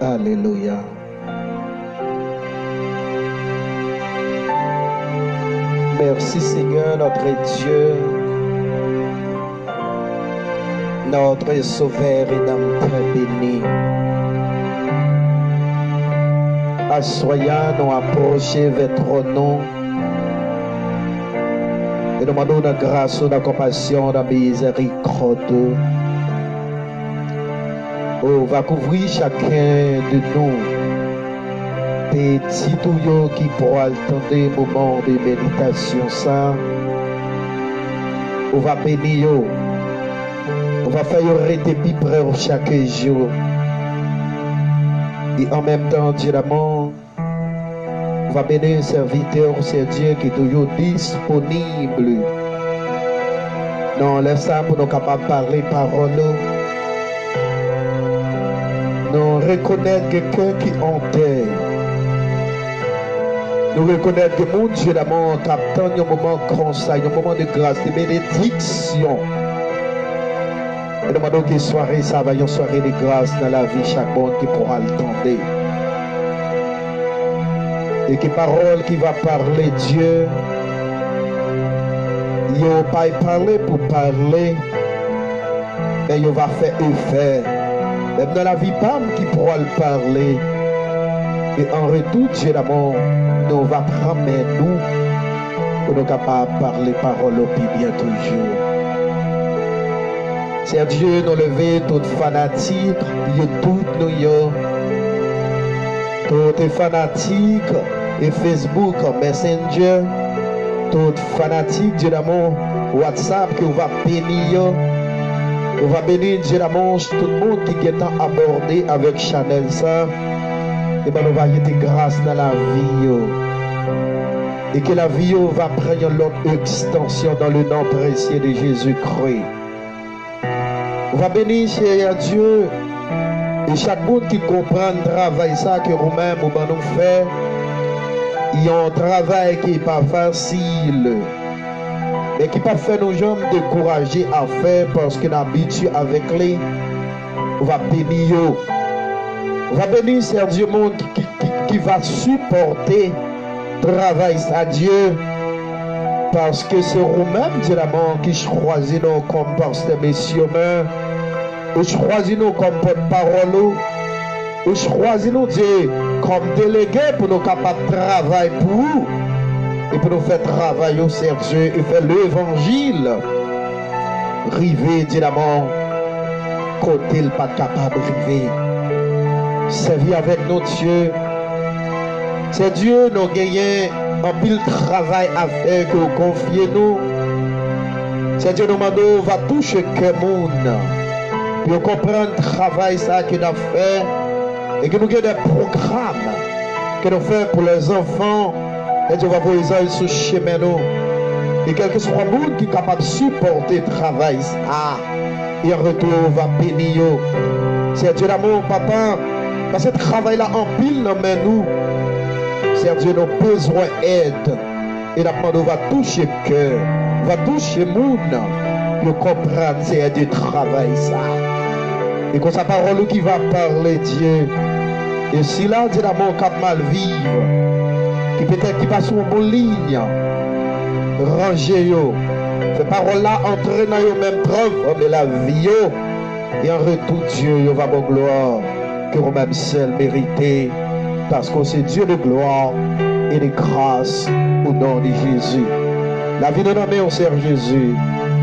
Alléluia. Merci Seigneur notre Dieu, notre Sauveur et Rédempteur béni. Assoyons-nous approcher votre nom et demandons la grâce, la compassion, la miséricorde. Oh, va couvrir chacun de nous, petits tuyaux qui pourront attendre le moment de méditation. Ça, on va bénir, on va faire arrêter plus près chaque jour. Et en même temps, Dieu l'amour, on va bénir un serviteur, c'est Dieu qui est toujours disponible. Non, laisse ça pour nous capables de parler parole. Nous reconnaître quelqu'un qui en terre. Nous reconnaître que mon Dieu d'amour t'attend un moment comme ça, un moment de grâce, de bénédiction. Et demandons que soirée, ça va, une soirée de grâce dans la vie, chaque monde qui pourra l'entendre. Et que parole qui va parler Dieu, il ne va pas parler pour parler, mais il va faire effet. Même dans la vie, pas qui pourra le parler. Et en retour, Dieu d'amour, nous va prendre nous pour nous capables de parler parole au plus bien toujours. C'est Dieu nous lever tout fanatique, YouTube nous tout fanatique et Facebook, Messenger, tout fanatique Dieu d'amour, WhatsApp que va bénir. On va bénir Dieu d'amour tout le monde qui est abordé avec Chanel ça. Et bien on va y être grâce dans la vie. Et que la vie va prendre l'autre extension dans le nom précieux de Jésus-Christ. On va bénir cher Dieu. Et chaque monde qui comprend le travail ça que nous-mêmes nous fait. Il y a un travail qui n'est pas facile. Mais qui pas fait nos jambes décourager à faire parce que l'habitude avec les, on va bénir. On va bénir c'est Dieu monde qui va supporter le travail à Dieu parce que c'est vous-même Dieu l'amour qui choisit nous comme pasteur messieurs, ou choisit nous comme porte-parole, ou choisit nous Dieu comme délégué pour nous capables de travailler pour vous. Et pour nous faire travailler au Dieu et faire l'évangile. River, Dieu d'amour, côté le pas capable de river. Servir avec nos dieux. C'est Dieu nous gagne un pile travail à faire que vous confiez nous. C'est Dieu nous demande va toucher que monde. Pour comprendre le travail ça que nous avons fait et que nous avons des programmes que nous faisons pour les enfants. Et Dieu va vous aider sur le chemin. Et quel que soit le monde qui est capable de supporter le travail, et en retour, va bénir. C'est Dieu d'amour, papa. Parce que ce travail-là en pile, nous. C'est Dieu nos besoins d'aide. Et la demande va toucher le cœur, va toucher le monde. Pour comprendre, c'est Dieu travail ça. Et quand sa parole qui va parler, Dieu. Et si là, Dieu d'amour, cap mal vivre. Qui peut-être qui passe en bonne ligne, rangez-yo. Ces paroles-là entrer dans yo même preuve de la vie. Et en retour, Dieu va bon gloire que vous-même seul méritez. Parce que c'est Dieu de gloire et de grâce au nom de Jésus. La vie de nos mains au Seigneur Jésus.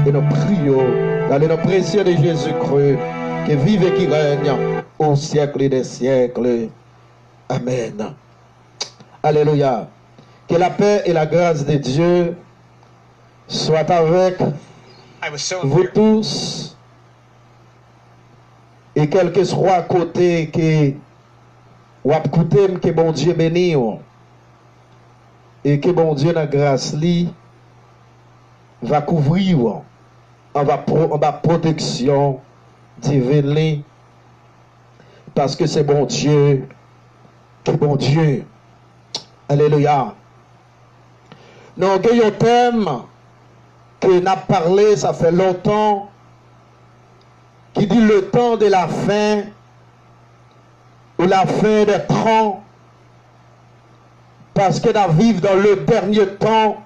Et nous prions dans le nom précieux de Jésus-Christ qui vive et qui règne au siècle des siècles. Amen. Alléluia. Que la paix et la grâce de Dieu soient avec vous tous. Et quel que soit côté que ou à côté que bon Dieu bénisse et que bon Dieu la grâce li va couvrir en va protection divine parce que c'est bon Dieu qui bon Dieu. Alléluia. Donc, il y a un thème que n'a parlé, ça fait longtemps, qui dit le temps de la fin ou la fin des temps, parce que nous vivons dans le dernier temps,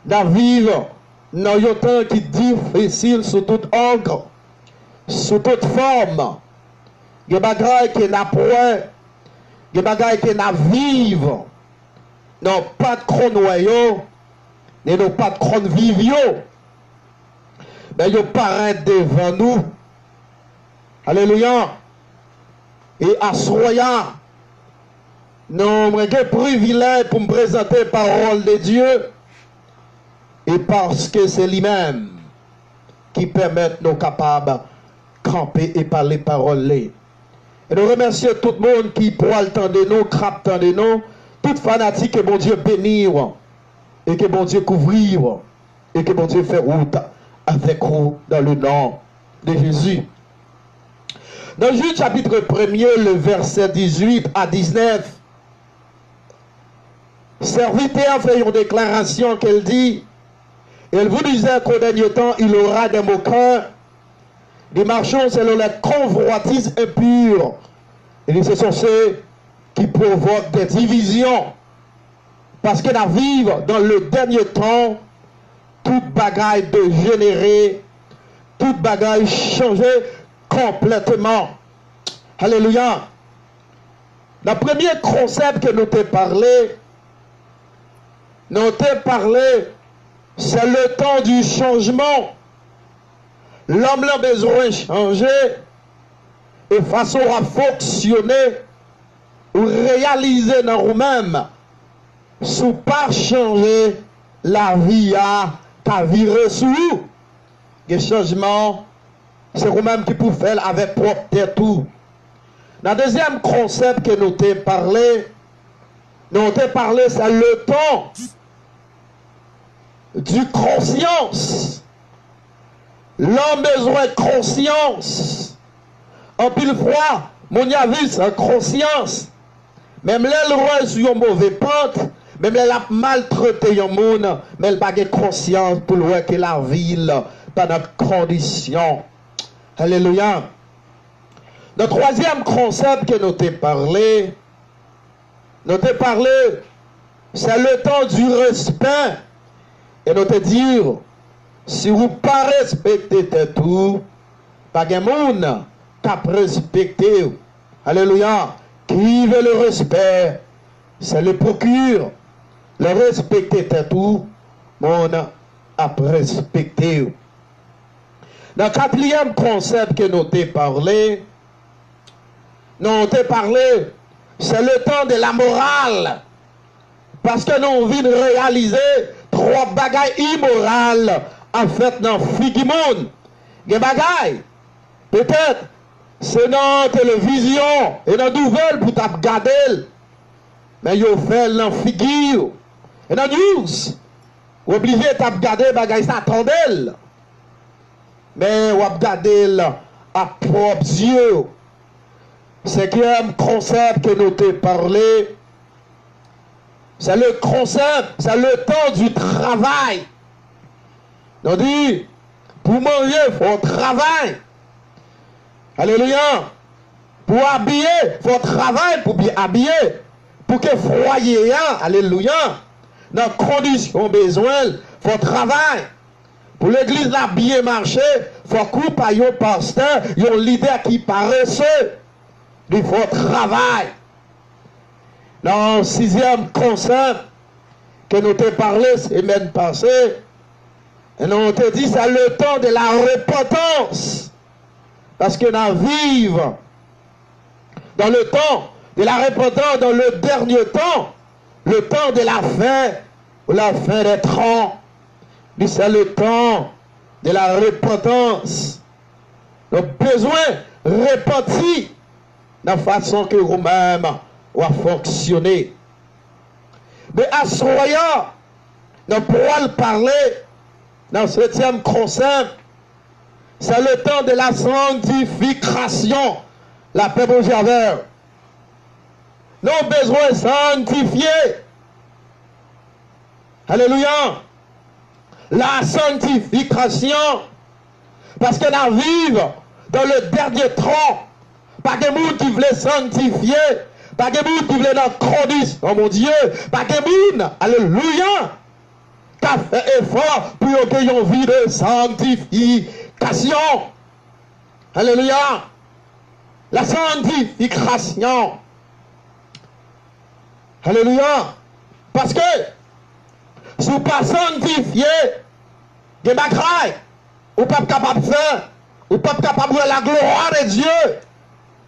nous vivons dans un temps qui est difficile sous tout angle, sous toute forme. Il y a des choses qui n'a point, il y a des choses qui n'a vivre, non pas de chronoyo, et non pas de chronvivio, mais ils paraissent devant nous. Alléluia. Et à soya, nous avons un privilège pour me présenter la parole de Dieu. Et parce que c'est lui-même qui permet nous capables de camper et parler paroles. Et nous remercions tout le monde qui pourra le temps de nous, crape temps de nous, tout fanatique que bon Dieu bénir, et que bon Dieu couvrir, et que bon Dieu fait route avec vous dans le nom de Jésus. Dans Jude chapitre 1er, le verset 18 à 19, serviteur fait une déclaration qu'elle dit, elle vous disait qu'au dernier temps, il aura des moqueurs, des marchands selon la convoitise impure. Et ce sont ceux qui provoquent des divisions. Parce que nous vivons dans le dernier temps, toute bagaille de générer, toute bagaille changer complètement. Alléluia. Le premier concept que nous t'ai parlé, c'est le temps du changement. L'homme a besoin de changer et façon à fonctionner ou réaliser dans nous-mêmes. Si pas changer, la vie a viré sous nous. Le changement, c'est vous-même qui pouvez faire avec propre tête tout. Dans le deuxième concept que nous t'ai parlé, c'est le temps du conscience. L'homme a besoin de conscience. En pile fois, mon avis, c'est conscience. Même l'elle sur une mauvaise pente, même elle a maltraité un monde, mais elle n'a pas de conscience pour voir que la ville dans notre condition. Alléluia. Le troisième concept que nous t'ai parlé, c'est le temps du respect. Et nous te dire, si vous ne pas respectez tout, pas de monde qui a respecté. Alléluia. Qui veut le respect, c'est le procure. Le respecter tout, monde a respecté. Dans le quatrième concept que nous t'ai parlé, c'est le temps de la morale. Parce que nous avons envie de réaliser trois bagailles immorales en fait dans le monde. Des bagailles, peut-être, c'est dans la télévision et dans la nouvelle pour regarder. Mais ils fait dans la figure. Et dans la news, vous obligé de regarder les bagailles, ça attendait. Mais vous regardez à propre yeux. C'est un concept que nous t'ai parlé. C'est le concept, c'est le temps du travail. On dit, pour manger, il faut travailler. Alléluia. Pour habiller, il faut travailler pour bien habiller. Pour que foyer, alléluia. Dans conditions besoin, il faut travailler. Pour l'église là bien marcher, il faut couper à un pasteur, un leader qui paresseux. Il faut travailler. Dans le sixième concept que nous t'ai parlé la semaine passée, et nous t'ai dit c'est le temps de la repentance. Parce que nous vivons dans le temps de la repentance, dans le dernier temps, le temps de la fin, ou la fin des temps. C'est le temps de la repentance. Nous avons besoin de repentir de la façon que vous-même va fonctionner. Mais à ce moment, nous pourrons parler dans le septième concept. C'est le temps de la sanctification. La paix pour Javer. Nous avons besoin de sanctifier. Alléluia. La sanctification. Parce que nous vivons dans le dernier temps. Pas de monde qui voulait sanctifier. Pas de monde qui voulait dans condition, oh mon Dieu. Pas de monde, alléluia, qui a fait effort pour qu'il y ait une vie de sanctification. Alléluia. La sanctification. Alléluia. Parce que, si vous ne pas sanctifié, vous n'êtes pas capable de faire, vous n'êtes pas capable de la gloire de Dieu.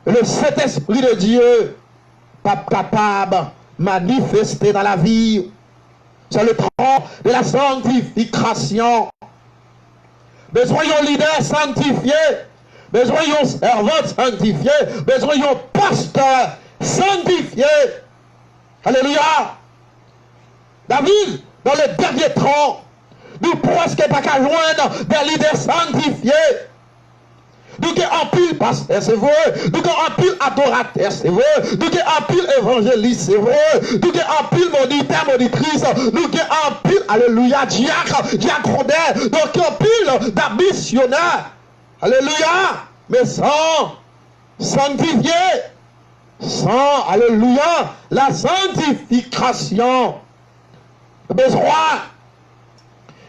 Le Saint-Esprit de Dieu, pas capable de manifester dans la vie. C'est le temps de la sanctification. Besoin d'un leader sanctifié. Besoin d'un servant sanctifié. Besoin d'un pasteur sanctifié. Alléluia. David, dans le dernier temps, nous presque pas qu'à joindre des leaders sanctifiés. Nous avons un pile pasteur, c'est vrai. Nous avons un pile adorateur, c'est vrai. Nous avons un pile évangéliste, c'est vrai. Nous avons un pile moniteur, monitrice. Nous avons un pile, alléluia, diacre, diacronnaire. Donc un pile d'ambitionneurs. Alléluia. Mais sans sanctifier. Sans, alléluia, la sanctification. Besoin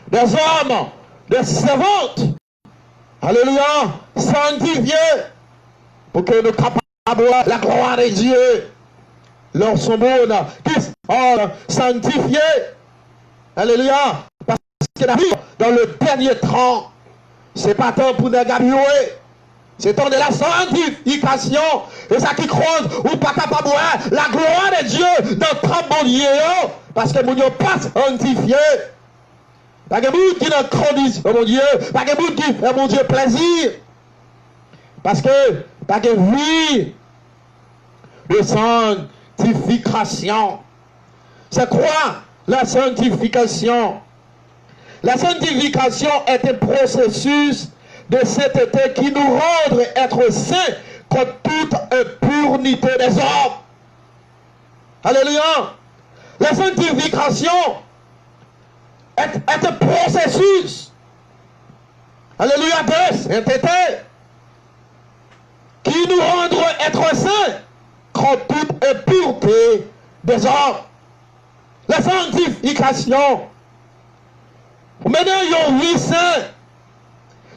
des hommes, des servantes. Alléluia, sanctifiés, pour que nous capables de la gloire de Dieu. Leur son monde qui sont sanctifiés. Alléluia, parce que la vie, dans le dernier temps, c'est pas temps pour nous gabouer. C'est temps de la sanctification. Et ça qui croise, ou pas capable de la gloire de Dieu dans le tremblement, parce que nous n'avons pas sanctifié. Pas de monde qui n'a condition, mon Dieu. Pas de monde qui fait, mon Dieu, plaisir. Parce que, pas de vie de sanctification. C'est quoi la sanctification? La sanctification est un processus de sainteté qui nous rend être saints contre toute impureté des hommes. Alléluia. La sanctification est un processus, alléluia, de sainteté qui nous rendra être saints contre toute impureté des hommes. La sanctification. Maintenant, il y a une vie sainte,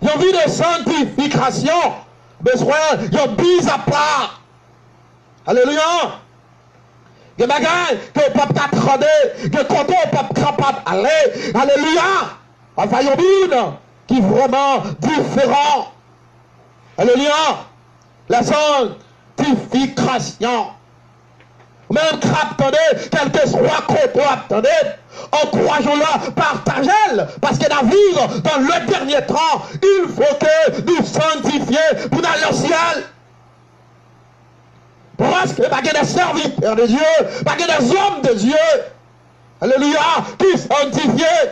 il y a une vie de sanctification, besoin, il y a une bise à part. Alléluia. Il y a des bagages que le peuple a trôné, que le canton n'est pas capable d'aller. Alléluia. Enfin, il y a une qui est vraiment différent. Alléluia. La sanctification. Même attendez, quel que soit côté, attendez, encourageons-la, partagez-le, parce que la vivre dans le dernier temps, il faut que nous sanctifions pour aller au ciel. Parce que pas des serviteurs de Dieu, pas des hommes de Dieu, alléluia, qui sanctifient,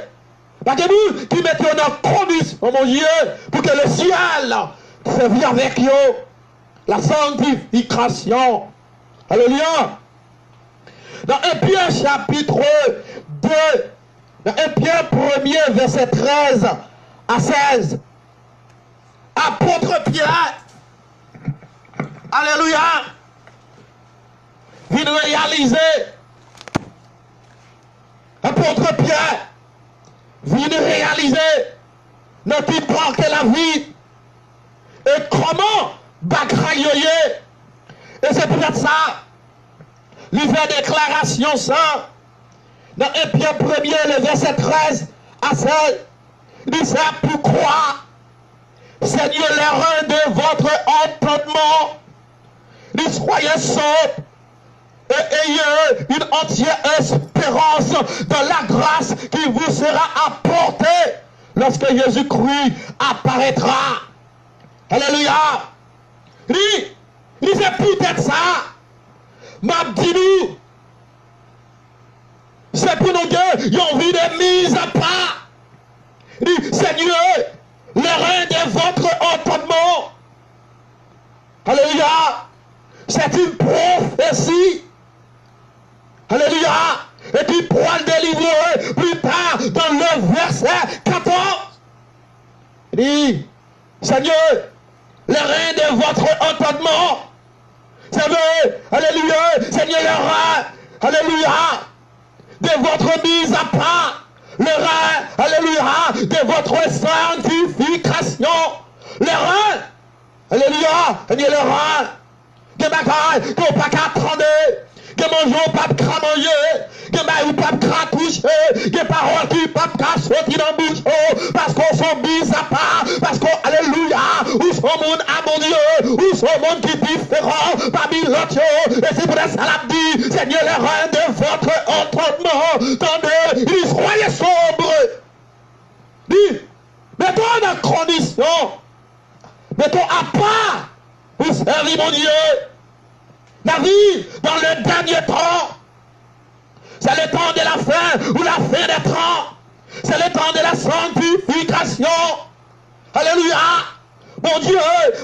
pas des nous qui mettent en condition, oh mon Dieu, pour que le ciel se vienne avec eux. La sanctification, alléluia. Dans 1 Pierre chapitre 2, dans 1 Pierre 1er verset 13 à 16, apôtre Pierre, alléluia, vient réaliser, apôtre Pierre, vient réaliser notre part que la vie et comment bagrailler. Et c'est peut-être ça. Il fait déclaration ça. Dans 1 Pierre 1er, le verset 13 à 16. Il dit ça pourquoi, Seigneur, les reins de votre entendement, il dit soyez sobres et ayez une entière espérance dans la grâce qui vous sera apportée lorsque Jésus-Christ apparaîtra. Alléluia. Il dit c'est peut-être ça. M'a dit nous, c'est pour nous que y a envie de mise à part. Il dit, Seigneur, les reins de votre entendement. Alléluia. C'est une prophétie. Alléluia. Et qui pourra le délivrer plus tard dans le verset 14. Il dit, Seigneur, les reins de votre entendement. savez, alléluia, Seigneur le rein, alléluia, de votre mise à part, le rein, alléluia, de votre sanctification, le rein, alléluia, Seigneur le rein, que bagaille, qu'on pas qu'à attendre, que mon jour pas qu'à manger, que ma ou pas qu'à toucher, que paroles qui pas qu'à sortir dans la bouche, parce qu'on s'en mise à part, parce qu'on, alléluia, ou son monde à mon Dieu, ou son monde qui est différent parmi l'autre, et c'est pour ça l'a dit, Seigneur, le rein de votre entendement, tendez, il dit, soyez sobre, dit, mettons en condition, mettons à part, pour servir mon Dieu. La vie dans le dernier temps, c'est le temps de la fin ou la fin des temps. C'est le temps de la sanctification. Alléluia. Mon Dieu,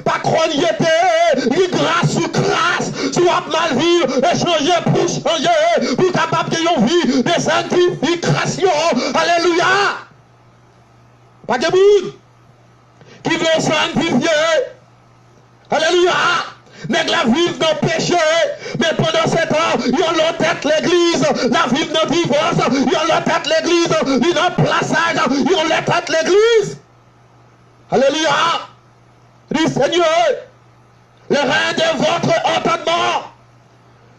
pas croire une grâce ou grâce, soit mal vivre et changer pour changer, pour capable de une vie de sanctification. Alléluia. Pas de monde qui veut sanctifier. Alléluia. Nèg la vive dans le péché, mais pendant ce temps, ils ont leur tête l'église, la vive dans le divorce, ils ont leur tête l'église, ils ont le plaçage, ils ont leur tête l'église. Alléluia. Dis Seigneur, le rein de votre entendement,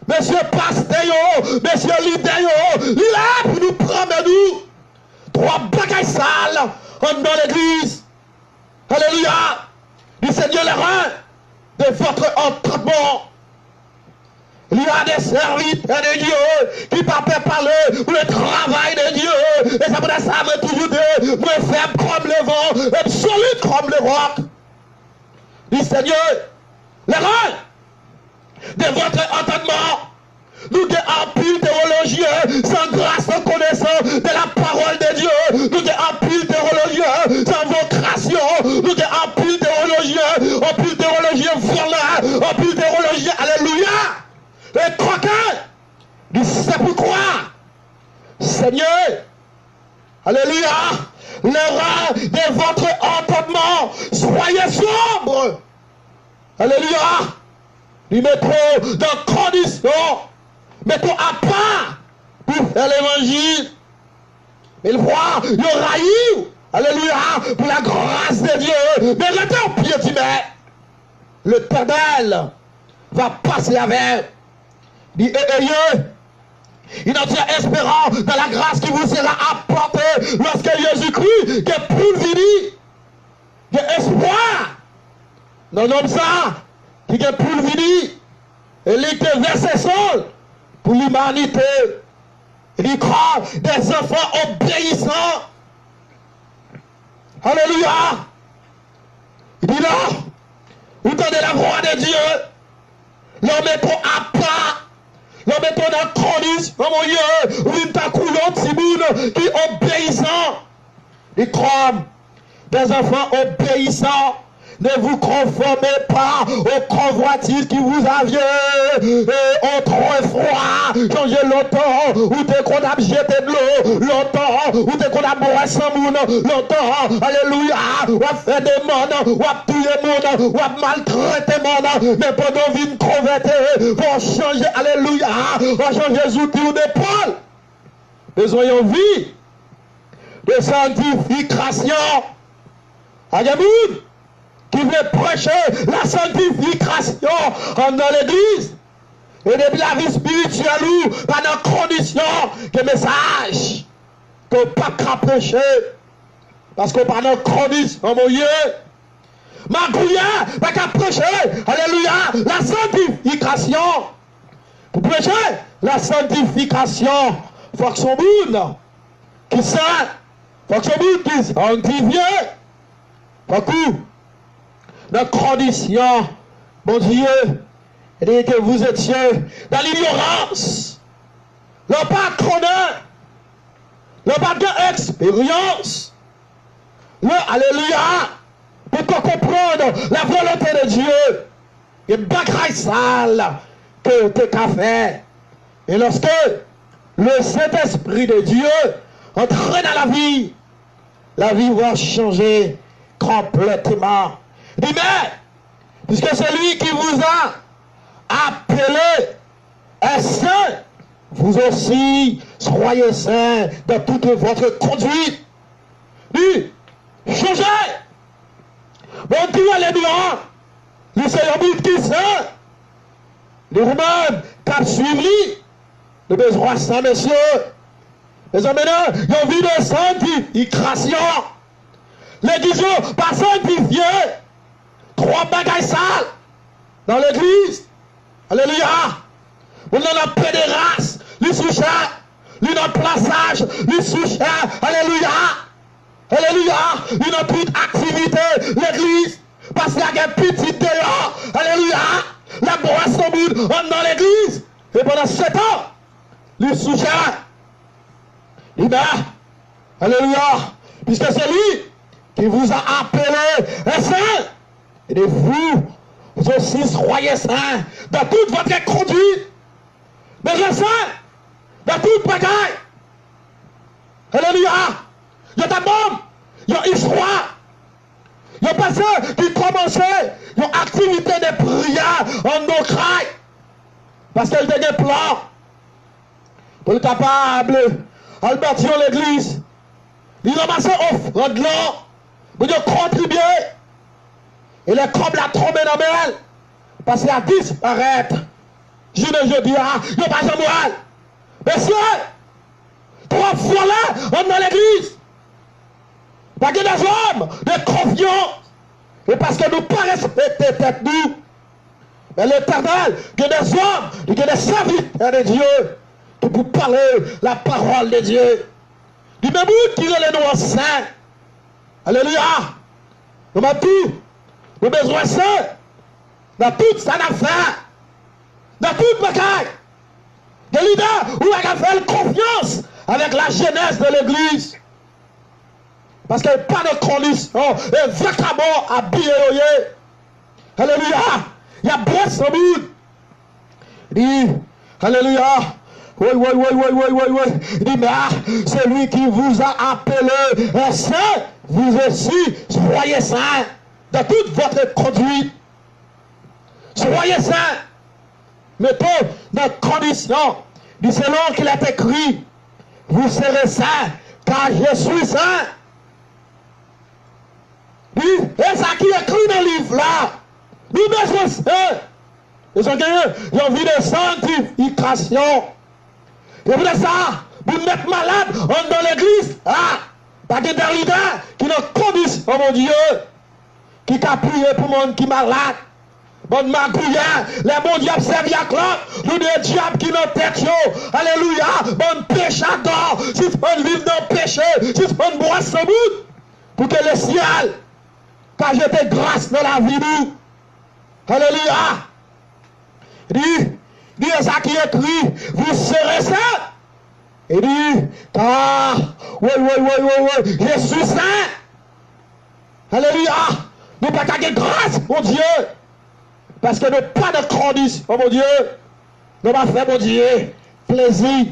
monsieur pasteur, monsieur leader, il est là pour nous prendre nous. Trois bagailles sales dans l'église. Alléluia. Dis Seigneur, le rein de votre entendement. Il y a des serviteurs de Dieu qui ne peuvent pas parler pour le travail de Dieu. Et ça veut dire ça veut toujours dire, moi faible comme le vent, et solide comme le roc. Dis Seigneur, les reins de votre entendement, nous avons un pile théologien sans grâce, sans connaissance de la parole de Dieu. Nous avons un pile théologien sans vocation. Nous avons un pile théologien volant, un pile théologien, alléluia. Et croquant, c'est pourquoi, Seigneur, alléluia, le rein de votre entendement, soyez sobre. Alléluia. Nous mettons dans condition, mettons à part pour faire l'évangile. Il voit, il raillit, alléluia, pour la grâce de Dieu. Mais restez au pied du maître. L'Éternel va passer avec. Dit, il en tient espérant dans la grâce qui vous sera apportée lorsque Jésus-Christ, qui est pour venir, qui est espoir. Non, non, ça, qui est pour venir, et il était versé seul pour l'humanité. Il croit des enfants obéissants. Alléluia. Il dit là, vous entendez la voix de Dieu, l'on mettons à part, l'on mettons dans la condition, mon Dieu, vous t'as coulé petit qui obéissant. Il croit des enfants obéissants. Ne vous conformez pas aux convoitises qui vous aviez autrefois. Changez longtemps, ou t'es qu'on a jeté de l'eau, longtemps, ou t'es qu'on a boire sans monde, longtemps, alléluia, ou a fait des mondes, ou a tué monde, ou a maltraité monde, mais pendant une convertir, pour changer, alléluia, pour changer les outils d'épaule. Besoin de vie, de sanctification. Amen. Qui veut prêcher la sanctification dans l'église. Et depuis la vie spirituelle ou pas dans condition que message que pas qu'à prêcher. Parce que pas dans condition, mon Dieu. Magouya, pas qu'à prêcher, alléluia, la sanctification. Pour prêcher la sanctification, faut que son monde qui saint, faut que son monde qui sanctifié, faut que dans condition, mon Dieu, et que vous étiez dans l'ignorance, le pas connaître, le pas d'expérience, le alléluia, pour qu'on comprenne la volonté de Dieu, et bagaille sale que tu as fait. Et lorsque le Saint-Esprit de Dieu entre dans la vie va changer complètement. Dis, mais, puisque c'est lui qui vous a appelés et saints, vous aussi soyez saints dans toute votre conduite. Dit, changez. Bon Dieu, alléluia. Le Seigneur dit qui saint. Les Romains qui suivent le besoin ça, messieurs. Les hommes maintenant, ils ont vu de sanctification. L'église pas sanctifiée. Trois bagailles sales dans l'église. Alléluia. On a la pédérace, les sous-chats, les notre plaçage, les sous-chats. Alléluia. Alléluia. Une petite activité, l'église. Parce qu'il y a un petit dehors. Alléluia. La boisson boude dans l'église. Et pendant 7 ans, les sous-chats. Il va. Alléluia. Puisque c'est lui qui vous a appelé un saint. Et vous aussi soyez saints dans toute votre conduite. Mais les saints, dans toute bagaille. Alléluia. Il y a ta bombe. Il y a une histoire. Il y a pas ça qui commençait une activité de prière en nos crailles. Parce qu'elle a des plans. Pour être capable de bâtir l'église. Il ramasse offre de l'or. Pour contribuer. Et les comme la tombe dans elle. Parce qu'elle a disparaître. Je ne dis pas, il n'y a pas de moelle. Messieurs, 3 fois là, dans l'église. Parce que des hommes de confiance. Et parce que nous ne pas respecter tête nous. Mais l'éternel, que des hommes, que des serviteurs de Dieu, qui pour parler la parole de Dieu. Du même bout qui est les noirs saints. Alléluia. Nous m'avons dit, nous avons besoin de ça. Dans toute sa affaire. Dans toute bagaille. Des leaders où on a fait confiance avec la jeunesse de l'église. Parce qu'il n'y a pas de condition. Et vacabon habillé. Alléluia. Il y a bresse au bout. Il dit, alléluia. Oui. Il dit, mais c'est lui qui vous a appelé un saint. Vous aussi, soyez saints dans toute votre conduite. Soyez saints. Mettons dans condition. Du selon qu'il est écrit, vous serez saints, car je suis saint. Et ça qui est écrit dans le livre là, nous besoin saints. Ils ont envie de sanctification. Et pour ça, vous mettez malade dans l'église. Ah, parce que des leaders qui nous conduisent, oh mon Dieu, qui t'a prié pour le monde qui est malade. Bon magouillard, les bons diables servent à clan, nous des diables qui nous tête. Alléluia, bon péchador, si on vit dans le péché, si on boit ce bout, pour que le ciel, quand j'étais grâce dans la vie, nous. Alléluia. Dit ça qui est écrit, vous serez ça. Il dit, car, oui, je suis saint. Alléluia. Nous ne pouvons pas gagner grâce, mon Dieu. Parce que nous n'avons pas de condition, oh mon Dieu. Nous avons fait, mon Dieu, plaisir.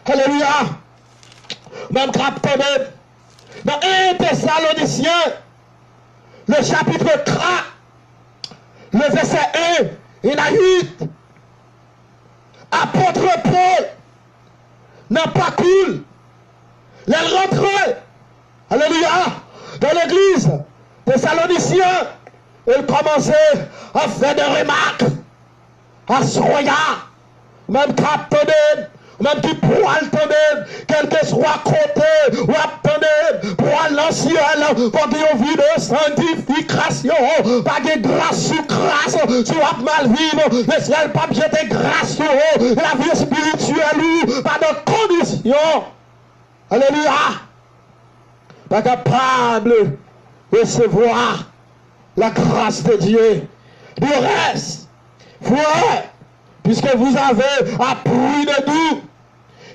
Alléluia. Même capteur même. Dans 1 Thessaloniciens, le chapitre 3, le verset 1, il a 8. Apôtre Paul n'a pas cool. Il rentre, alléluia, dans l'église Thessaloniciens. Il commençait à faire des remarques, à soyer, même capteur, même qui poil tonner, quel que soit côté, ou attendez, poil dans le ciel, pour qu'il y ait vie de sanctification, pas de grâce sous grâce, tu vas mal vivre, le ciel pas jeter grâce sur eux, la vie spirituelle, pas de condition. Alléluia. Pas capable de recevoir la grâce de Dieu. Du reste, frère, puisque vous avez appris de nous,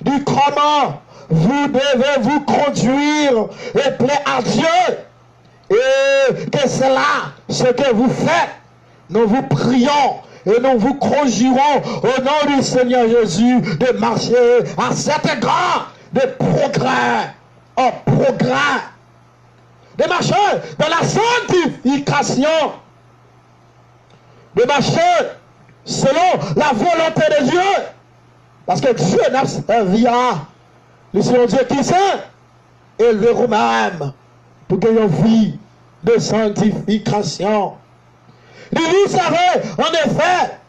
du comment vous devez vous conduire et plaire à Dieu, et que c'est là ce que vous faites, nous vous prions et nous vous conjurons au nom du Seigneur Jésus de marcher à cet égard de progrès en progrès, de marcher dans la sanctification, de marcher selon la volonté de Dieu. Parce que Dieu n'a servi à le Seigneur Dieu qui saint, élevé vous-même pour gagner une vie de sanctification. Et vous savez, en effet,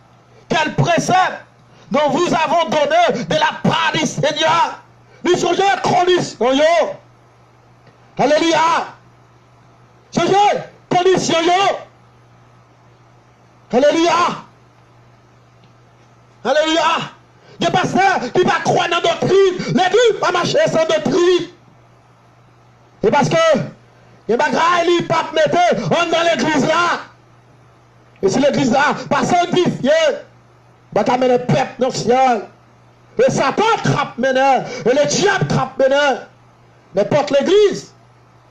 quel précepte dont vous avons donné de la part du Seigneur. Nous changeons la condition. Alléluia. Changez la condition. Alléluia. Alléluia. Il y a des pasteurs qui ne croient dans la doctrine. Les deux pas marcher sans doctrine. Et parce que il y a des gens qui ne pas mettre dans l'église là. Et si l'église là, pas sanctifiée, bah t'as mené le peuple dans le ciel. Et Satan trappe mener. Et le diable trappe mener. N'importe l'église.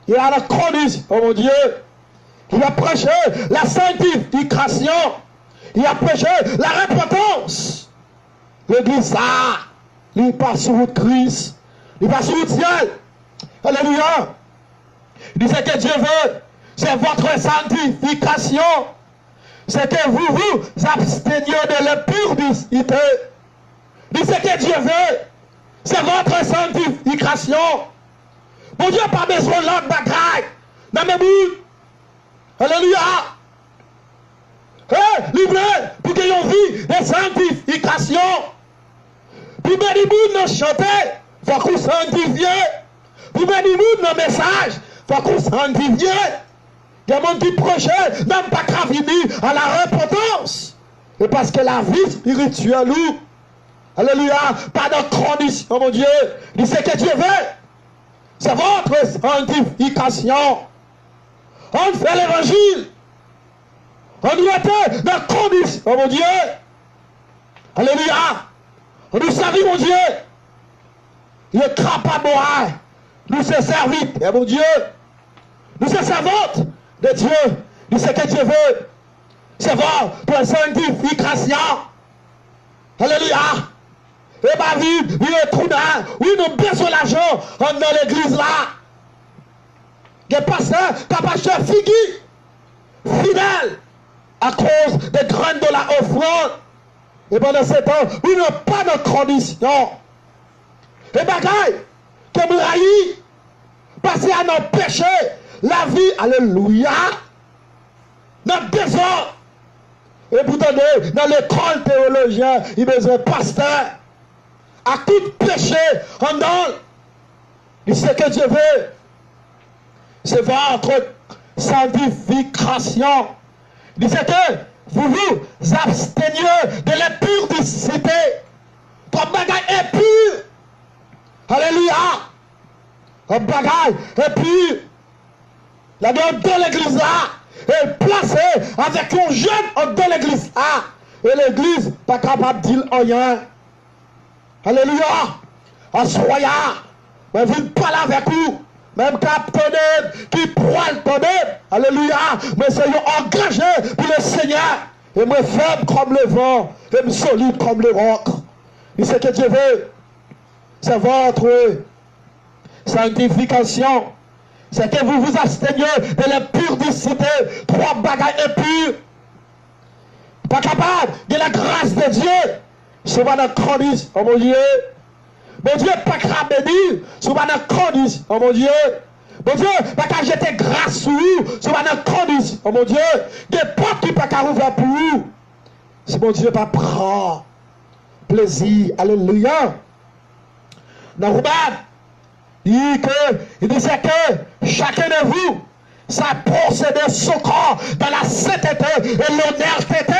Il y a la conduite, oh mon Dieu. Il a prêché la sanctification. Il a prêché la repentance. L'église, ça, il passe sur votre Christ. Il passe sur votre ciel. Alléluia. Il dit ce que Dieu veut. C'est votre sanctification. C'est que vous vous absteniez de l'impudicité. Il dit ce que Dieu veut. C'est votre sanctification. Mon Dieu n'a pas besoin de l'autre bagaille. Dans mes bouts. Alléluia. Libre pour qu'il y ait une vie de sanctification. Pour que les gens nous chantent, il faut qu'on sanctifie. Pour que les gens nous message, il faut qu'on sanctifie. Il y a des gens qui prêchent, même pas qu'à venir à la repentance. Et parce que la vie spirituelle, alléluia, pas de condition, mon Dieu. Il sait que Dieu veut. C'est votre sanctification. On fait l'évangile. On doit être dans la condition, mon Dieu. Alléluia. On nous salue, mon Dieu. Il est capable de nous se servir, mon Dieu. Nous sommes servantes de Dieu. Nous savons que Dieu veut. C'est votre sanctification. Alléluia. Et ma vie, il est trop là. Oui, nous avons besoin d'argent dans l'église là. Des pasteurs, des pasteurs fidèles à cause des graines de la offrande. Et pendant ce temps, nous n'avons pas de condition. Et bagaille, que nous raillis, passer à nos péchés, la vie, alléluia, dans le désordre. Et pour donner, dans l'école théologienne, il y a besoin de pasteur. À tout péché, en dans. Il sait que Dieu veut. C'est votre sanctification. Il sait que vous vous absteniez de l'impudicité. Comme bagaille est pur. Alléluia. Comme bagaille est pur. La donne dans l'église là. Et placée avec un jeune dans l'église là. Et l'église pas capable de dire rien. Alléluia. En soyant. Mais vous ne parlez avec vous. Même capitaine qui poil tonner. Alléluia. Mais c'est engagé pour le Seigneur. Et moi ferme comme le vent. Et me solide comme le roc. Et c'est que Dieu veut. C'est votre sanctification. C'est que vous vous absteniez de l'impudicité. Trois bagailles impures. Pas capable de la grâce de Dieu. C'est pas notre condition, oh mon Dieu. Mon Dieu, pas qu'à bénir, c'est pas notre condition, oh mon Dieu. Mon Dieu, pas qu'à jeter grâce sur vous, c'est pas notre condition, oh mon Dieu. Des portes qui pas qu'à ouvrir pour vous. Si mon Dieu pas prend plaisir, alléluia. Dans Romain, il dit que chacun de vous, ça possède son corps dans la sainteté et l'honnêteté.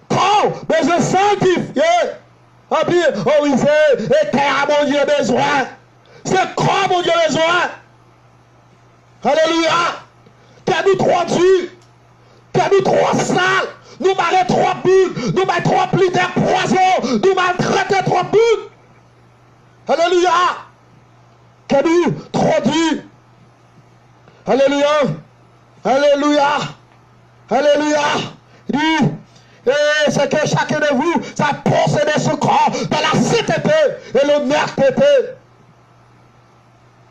Quand besoin sanctifié, et puis, oh oui, c'est terre, mon Dieu, besoin. C'est quoi, mon Dieu, besoin? Alléluia. Que nous trois durs, que nous trois sales, nous marrer trois boules, nous mettre trois plis de poison, nous maltraiter trois boules. Alléluia. Que nous trois durs. Alléluia. Alléluia. Alléluia. Dit. Et c'est que chacun de vous, ça possède son corps dans la sainteté et l'honnêteté.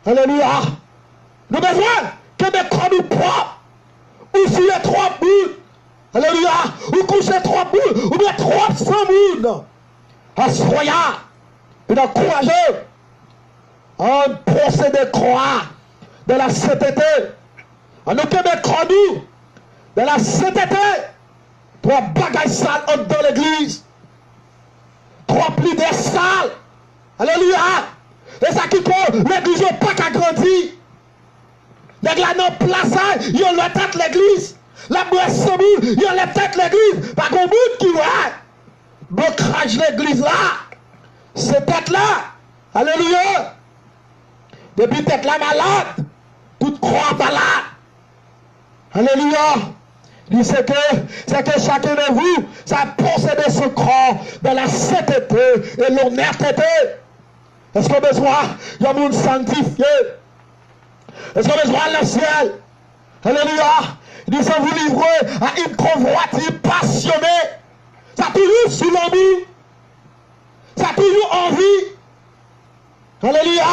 Alléluia. Nous avons besoin que des corps nous propres, ou si les trois bouts, Alléluia. Ou coucher trois boules, ou bien 300 mounes. À ce royal. Puis d'encourager. En procédé croix de la sainteté. En aucun mécran nous. De la sainteté. Trois bagailles sales dans l'église. Trois plus des sales. Alléluia. Et ça qui compte, l'église n'a pas qu'à grandir. L'église n'a pas place, il y a la tête l'église. La boisse il y a la tête l'église. Pas qu'on bout qui va. Blocage l'église là. Cette tête là. Alléluia. Depuis tête là malade. Toute croix malade. Alléluia. Dit c'est que chacun de vous, ça possède son corps dans la sainteté et l'honnêteté. Est-ce qu'on a besoin d'un monde sanctifié? Est-ce qu'on a besoin de le ciel? Alléluia. Il dit ça vous livrer à une convoitise passionnée. Ça toujours sous l'envie. Ça toujours envie. Alléluia.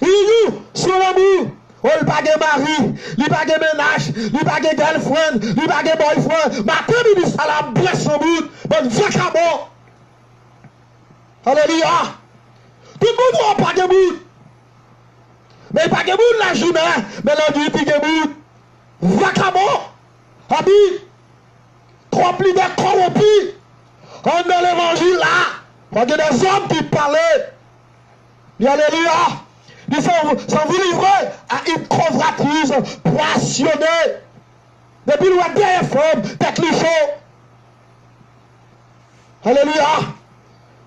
Il est sous l'envie. Oh, il n'y a pas de mari, il n'y a pas de ménage, il n'y a pas de girlfriend, il n'y a pas de boyfriend. Matin, il dit ça la blesse son bout. Bonne vacabon. Alléluia. Tout le monde n'a pas de bout. Mais il n'y a pas de bout la journée. Mais l'on dit qu'il y a de bout. Vacabon. Habit. Trop plus de corrompus. On dans l'évangile là. Il y a des hommes qui parlaient. Alléluia. Ils sont vous livrer à une convoitise passionnée. Depuis le roi des femmes, tête chaud. Alléluia.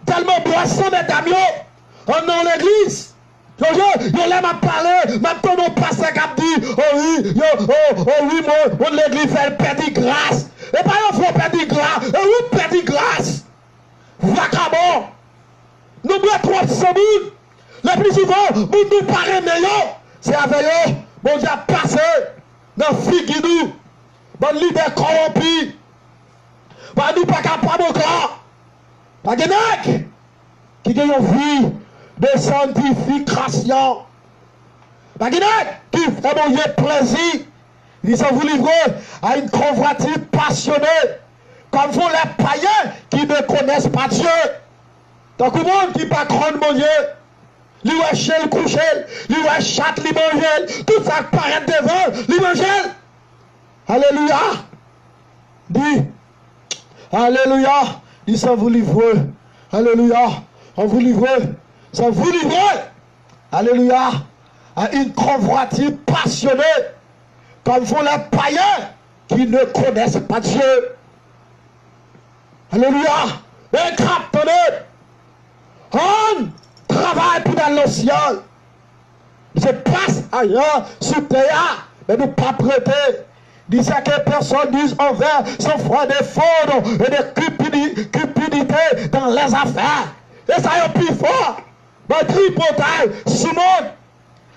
Tellement boisson mesdames, on dans l'église. Yo l'aime à parler, maintenant on passe à cap dit, oh oui, moi, l'église fait perdre grâce. Et pas il faut perdre grâce, et oui, perdre grâce. Vacabon. Nous bois 300 000. Le plus souvent, nous paraît meilleur. C'est avec eux, bon Dieu a passé dans Figuidou, bon leader corrompu. Bah nous pas capables encore. Pas de nègres qui ont une vie de sanctification. Pas de nègres qui fait mon Dieu plaisir. Ils sont vous livrés à une convoitise passionnée, comme font les païens qui ne connaissent pas Dieu. Donc, le monde qui ne pas croire mon Dieu. L'évangile le coucher, l'évangile chatte l'évangile, tout ça paraît devant l'évangile. Alléluia. Dis, alléluia. Dis ça vous livrer. Alléluia. On vous livre. Ça vous livre. Alléluia. À une convoitise passionnée, comme font les païens qui ne connaissent pas Dieu. Alléluia. Et craptonné. On travaille pour dans le ciel. Je passe ailleurs sur terre, mais nous pas prêter. Dis ça que personne dise envers son frère des fautes et de cupidité dans les affaires. Et ça est plus fort. Ma tripotaille, sous monde.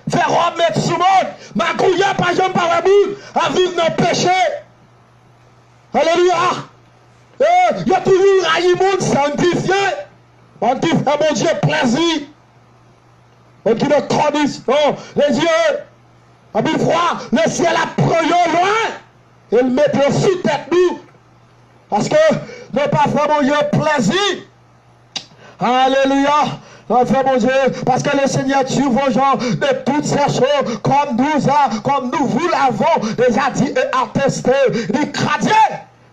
Faire homme mettre sous monde. Ma couille, pas jamais par la boule, à vivre dans le péché. Alléluia. Il y a toujours un monde sanctifié. On dit, mon Dieu, plaisir. On dit, de condition, les yeux. On dit, froid, le ciel a pris loin. Et le mettre sous tête nous. Parce que, ne pas faire mon Dieu plaisir. Alléluia. On fait mon Dieu, parce que le Seigneur tue vos gens de toutes ces choses, comme nous vous l'avons déjà dit et attesté. Il cradie.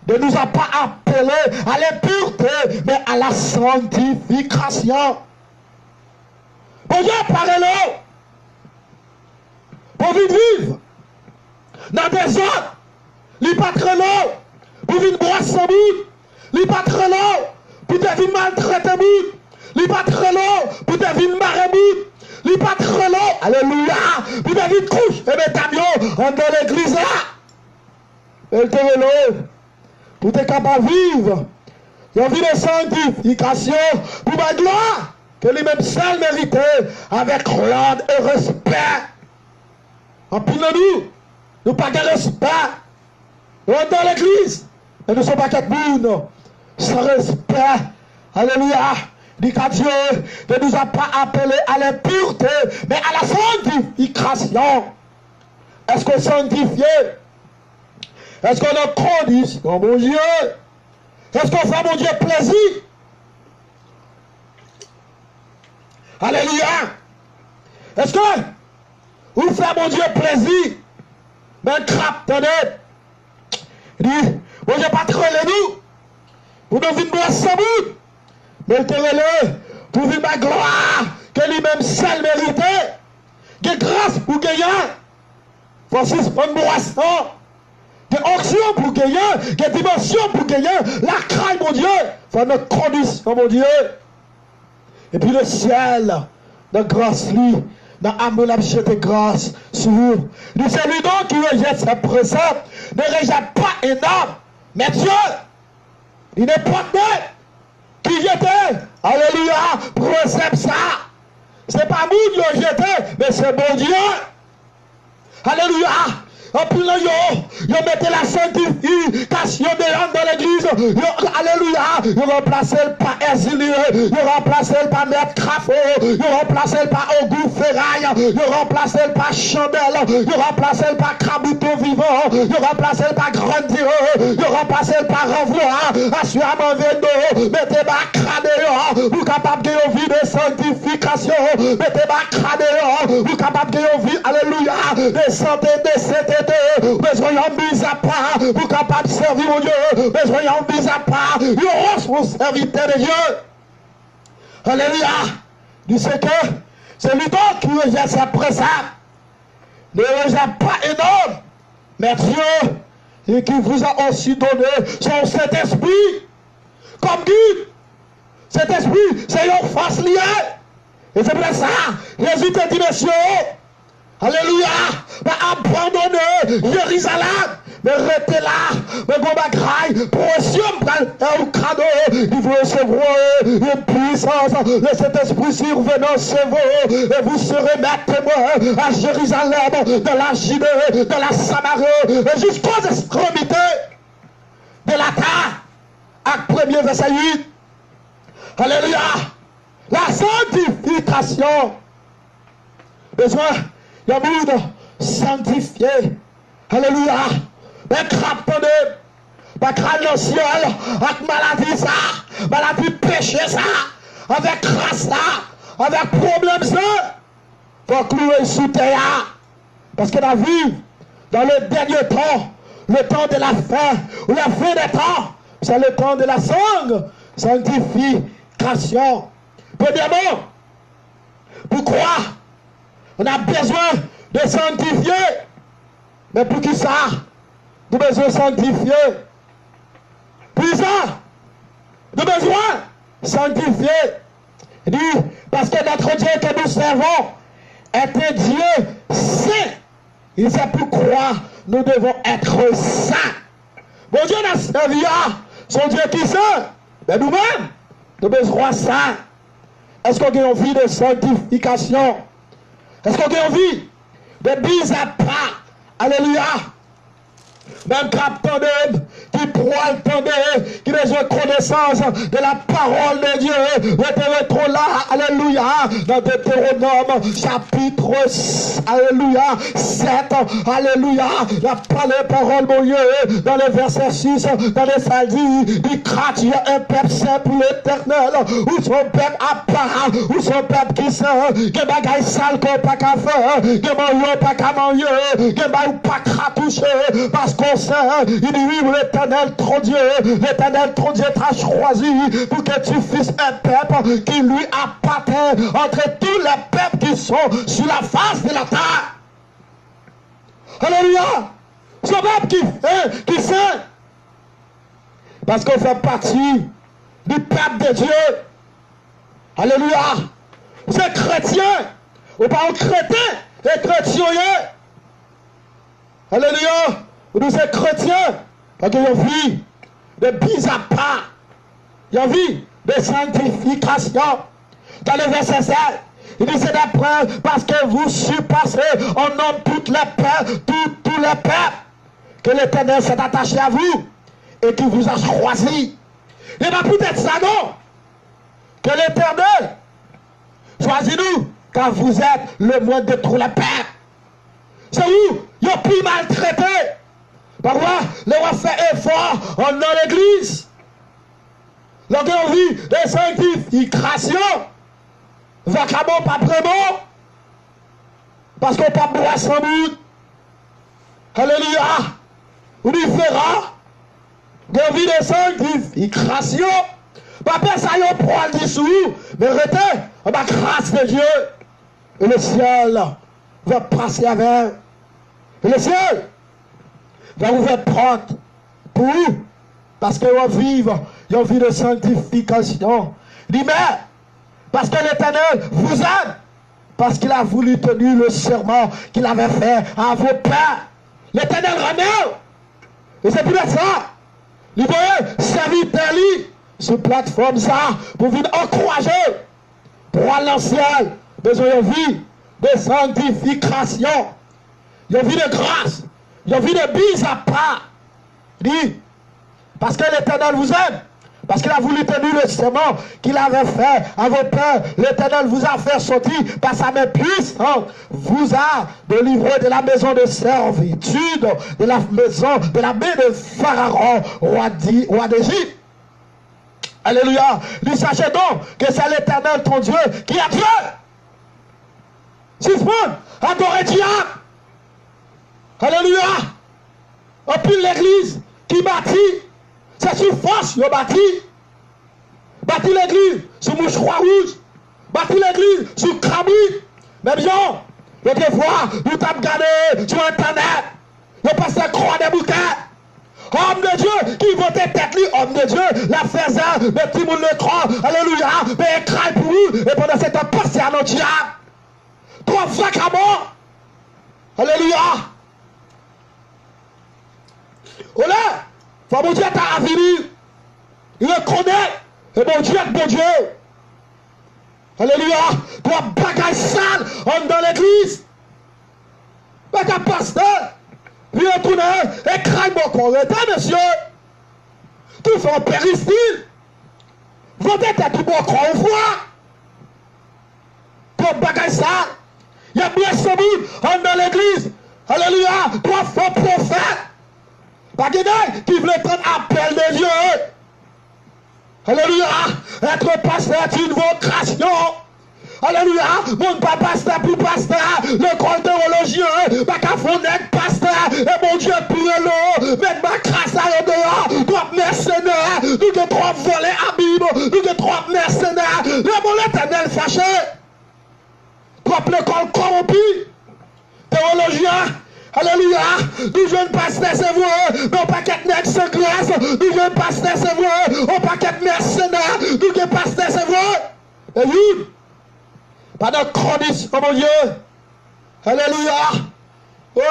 Ne nous a pas appelés à l'impureté, mais à la sanctification. Pour Dieu, parlez-le. Pour vivre dans des ordres, les patrons, pour vivre boire sans bout, les patrons, pour devenir maltraité bout, les patrons, pour devenir maré bout, les patrons, alléluia, pour devenir couche, et mesdames, on dans l'église là. Elle te relève. Pour être capable de vivre, il y a une vie de sanctification pour ma gloire, que lui-même seul méritait, avec l'ordre et respect. En plus de nous pas de respect. Nous sommes dans l'église, mais nous ne sommes pas quatre bounes, sans respect. Alléluia. Dit qu'à Dieu ne nous a pas appelés à l'impureté, mais à la sanctification. Est-ce que sanctifié? Est-ce qu'on a condition, mon Dieu? Est-ce qu'on fait, mon Dieu, plaisir? Alléluia. Est-ce que vous faites, mon Dieu, plaisir? Ben, crap, tenez. Il dit, mon Dieu, pas trop nous. Pour nous venir boire sans bout. Mais il te relève pour vivre ma gloire que lui-même seul méritait. Que grâce pour gagner. Voici ce qu'on boisson. Que onction pour gagner. Que dimension pour gagner. La crainte, mon Dieu. Faut notre condition, mon Dieu. Et puis le ciel, de grâce, lui, dans l'amour, la jeté grâce sur vous. Nous, c'est lui donc qui rejette ses préceptes. Ne rejette pas énorme. Mais Dieu, il n'est pas net. Qui jetait, alléluia, précepte ça. C'est pas nous qui jeté, mais c'est bon Dieu. Alléluia. En plus, ils mettaient la sanctification des hommes dans l'église. Alléluia. Ils remplaçaient par Exilé. Ils remplaçaient par Maître Crafo. Ils remplaçaient par Auguste Ferraille. Ils remplaçaient par Chandelle. Ils remplaçaient par Crabouton Vivant. Ils remplaçaient par Grandier. Ils remplaçaient par Renvoi. Assurément Vendo. Mettez par Cradéon. Vous capable de vie de sanctification. Mettez par Cradéon. Vous capable de vie, alléluia, de santé, de sainteté. Besoin de mise à part, vous capable de servir mon Dieu. Besoin de mise à part, vous serviteur de Dieu. Alléluia. Du ce que c'est lui donc qui rejette sa précepte. Ne rejette pas énorme. Mais Dieu, et qui vous a aussi donné son Saint-Esprit comme guide. Cet esprit, c'est une force liée. Et c'est pour ça, Jésus te dit, messieurs, alléluia, mais abandonnez Jérusalem, mais restez là, mais vous m'agraillez, pour un cadeau, il vous recevoir une puissance, le Saint-Esprit survenant sur vous, et vous serez mes témoins à Jérusalem, dans la Judée, dans la Samarie, et jusqu'aux extrémités de la terre. Acte 1er, verset 8. Alléluia. La sanctification. Besoin de monde sanctifié. Alléluia. Mais craptonné. Pas crâne dans le ciel. Avec maladie ça. Maladie péché ça. Avec grâce ça. Avec problème ça. Faut clouer sous terre. Parce que la vie, dans le dernier temps, le temps de la fin, ou la fin des temps, c'est le temps de la sanctification. Premièrement, pourquoi on a besoin de sanctifier? Mais pour qui ça? Nous avons besoin de sanctifier. Pour ça, nous avons besoin de sanctifier. Il dit, parce que notre Dieu que nous servons est un Dieu saint. Il sait pourquoi nous devons être saints. Mon Dieu n'a servi à son Dieu qui sait. Mais nous-mêmes, nous avons besoin de ça. Est-ce qu'on a envie de sanctification? Est-ce qu'on a envie de mise à part? Alléluia. Même capitaine qui croit le temps, qui a besoin de connaissance de la parole de Dieu. Retrouvons là, alléluia, dans Deutéronome, chapitre, alléluia, 7, alléluia, la parole, mon Dieu, dans le verset 6, dans les salles, il crache un peuple saint pour l'éternel, ou son peuple à part, ou son peuple qui sait, que bagaille sale qu'on pas qu'à faire, que maillot pas qu'à manger, que maillot pas qu'à toucher, parce qu'on sait, il dit oui, l'éternel ton Dieu t'a choisi pour que tu fasses un peuple qui lui appartient entre tous les peuples qui sont sur la face de la terre. Alléluia. Ce peuple qui sait, parce qu'on fait partie du peuple de Dieu. Alléluia. C'est chrétien. Ou pas un chrétien, et chrétien. Alléluia. Nous sommes chrétiens. Parce qu'il y a envie de mise à part. Il y a envie de sanctification. Dans le verset 7, il dit c'est d'après parce que vous surpassez en nombre toutes les peuples, tous les peuples, que l'Éternel s'est attaché à vous et qui vous a choisi. Il va peut-être ça, non? Que l'Éternel choisit nous, car vous êtes le moins de tous les peuples. C'est où? Ils ont plus maltraité. Parfois, les rois fait effort dans l'église. Lorsqu'on vit des sanctifications, vacabon pas vraiment, parce qu'on pas boire sans bout. Alléluia. Ou différent. On vit des sanctifications. Pas ça yon poil dessous, mais retez, on va grâce de Dieu. Et le ciel va passer avec. Et le ciel va ouvrir porte pour vous. Parce que vous vivez une vie de sanctification. Il dit, mais, parce que l'Éternel vous aide, parce qu'il a voulu tenir le serment qu'il avait fait à vos pères. L'Éternel ramène. Et c'est pour ça. Il voyait serviteur lui sur plateforme ça pour venir encourager pour aller dans le ciel. Besoin de vie de sanctification. Il y a vie de grâce. Il y a vie de bise à part. Il dit, parce que l'Éternel vous aime. Parce qu'il a voulu tenir le serment qu'il avait fait à vos pères. L'Éternel vous a fait sortir par sa main puissante. Vous a délivré de la maison de servitude, de la main de Pharaon, roi d'Égypte. Alléluia. Lui sachez donc que c'est l'Éternel ton Dieu qui a Dieu. Suspendre, adorer diable. Alléluia. Et puis l'église qui bâtit, c'est sur force, il bâtit. Bâtit l'église sur mouchoir rouge. Bâtit l'église sur crabouille. Mais bien, l'autre fois, nous t'avons regardé sur Internet. Nous passons croix des bouquets. Homme de Dieu qui votait tête lui, homme de Dieu, la faisait, mais tout le monde le croit. Alléluia. Mais il craille pour vous. Et pendant ce temps, passez à notre diable. Trois vacabons. Alléluia. Olé. Faut mon Dieu t'a avini. Il le connaît. Et mon Dieu est bon Dieu. Alléluia. Toi, bagaille sale, on dans l'église. Bagaille pasteur. Puis retourner et craille mon corps. Monsieur. Tout fait en péristyle. Vous êtes à tout bon corps au foie. Toi, bagaille sale. Il y a bien ce monde, on dans l'église. Alléluia. Toi, faux prophète. Pas quelqu'un qui veut prendre appel de Dieu. Alléluia. Être pasteur est une vocation. Alléluia. Mon pas pasteur pour pasteur. L'école théologien. Pas qu'à fondre pasteur. Et mon Dieu pour l'eau. Mettre ma crasse à dehors. Trois mercenaires. Nous que trois volés à Bible. Nous que trois mercenaires. Le bon l'Éternel fâché. Trois l'école corrompue. Théologien. Alléluia. Nous jeunes pasteurs, c'est vous. Nos paquets nègres sans grâce. Nous jeunes pasteurs, c'est vous. Nos paquets mercenaires. Nous jeunes pasteurs, c'est vous. Et vous, pas de condition, oh mon Dieu. Alléluia. Oui.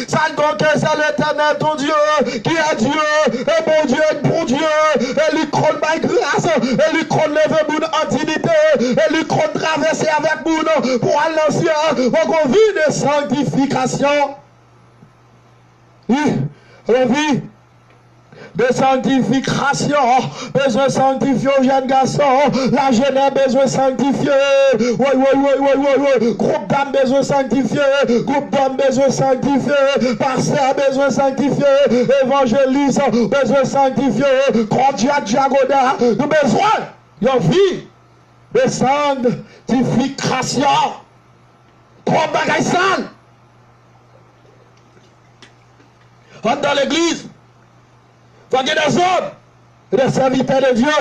Ça donc c'est l'Éternel ton Dieu qui est Dieu. Et mon Dieu est bon Dieu. Et lui compte ma grâce. Et lui compte lever mon antiquité. Et lui compte traverser avec mon pour aller l'ancien. On vit de sanctification. Oui, on vit de sanctification, besoin de sanctifier aux jeunes garçons, la jeunesse besoin de sanctifier, oui, groupe d'âmes besoin de sanctifier, groupe d'hommes besoin de sanctifier, pasteur besoin de sanctifier, évangéliste besoin de sanctifier, Cordia Diagoda, nous besoin d'une vie de sanctification. Trois bagailles sales. Rentre dans l'église. Il y a des hommes, des serviteurs de Dieu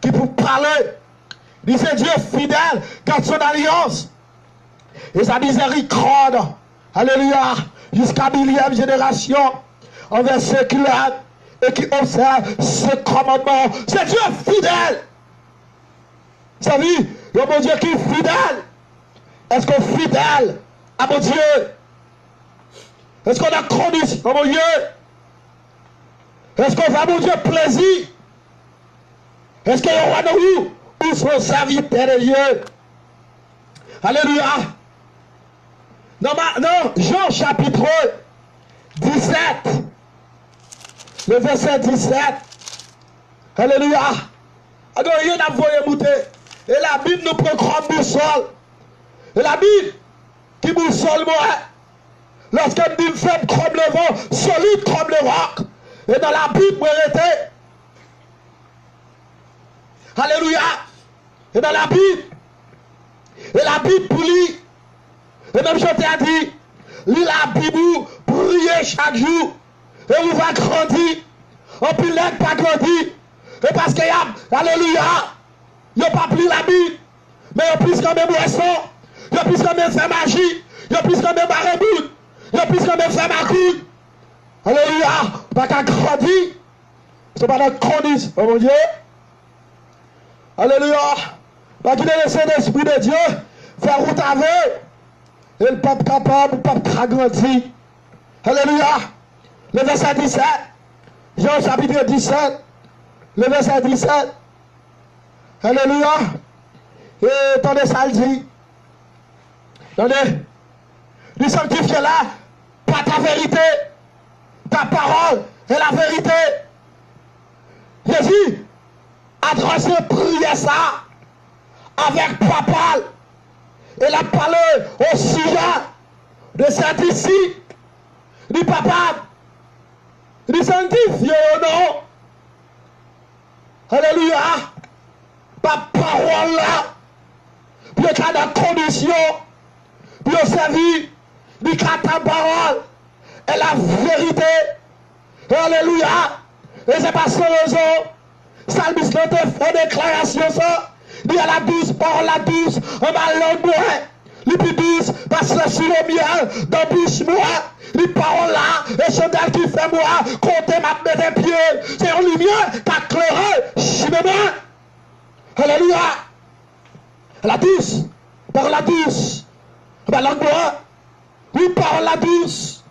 qui pour parler, disent Dieu fidèle, garde son alliance et sa miséricorde, alléluia, jusqu'à 1000e génération, envers ceux qui l'aiment et qui observent ce commandement. C'est Dieu fidèle. Vous savez, le bon Dieu qui est fidèle. Est-ce qu'on est fidèle à mon Dieu? Est-ce qu'on a connu à mon Dieu? Est-ce qu'on va mon Dieu plaisir? Est-ce qu'il y aura nous où sont serviteurs de Dieu? Alléluia. Non, Jean chapitre 17, le verset 17. Alléluia. Alors, il y a envoyé monter. Et la Bible nous prend comme boussole. Et la Bible qui boussole moi. Lorsqu'elle dit faible comme le vent, solide comme le roc. Et dans la Bible, où elle était. Alléluia. Et dans la Bible. Et la Bible pour lui. Et même je t'ai dit, lis la Bible, priez chaque jour. Et vous va grandir. En plus, l'aide pas grandi. Et parce qu'il y a, alléluia, il n'y a pas pris la Bible. Mais il y a plus quand même boisson. Il y a plus quand même fait magie. Il y a plus quand même barrebout. Il y a plus quand même fait ma couille. Alléluia. Pas qu'à grandir. C'est pas notre condition. Oh mon Dieu. Alléluia. Pas qu'il ait laissé l'Esprit de Dieu faire route avec. Et le pape capable, le pape grandir. Alléluia. Le verset 17. Jean chapitre 17. Le verset 17. Alléluia. Et attendez ça le dit. Attendez. Lui sanctifier là, pas ta vérité. Ta parole est la vérité. Jésus a dressé prier ça avec papa. Il a parlé au sujet de cet ici. Du papa. Du sanctifié non. Alléluia. Par parole là. Puis il y a des conditions. Puis il servi. Du ta parole. Et la vérité. Alléluia. Et c'est pas sans raison. Salmiste fait déclaration ça. Il y a la douce, parole la douce. On va l'envoyer. Les plus douces, parce que sur le miel, dans bouche moi, les paroles là, et chandelle qui fait moi, compter ma mettre des pieds, c'est en lumière qui a clairé, chimement. Alléluia. La douce, par la douce, ben l'angoisse, oui, par la douce.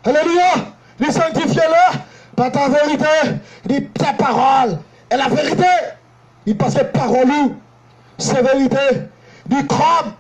Alléluia. Les sanctifiés-le, par ta vérité, dit ta parole, et la vérité, il passe parole, c'est vérité, dit comme.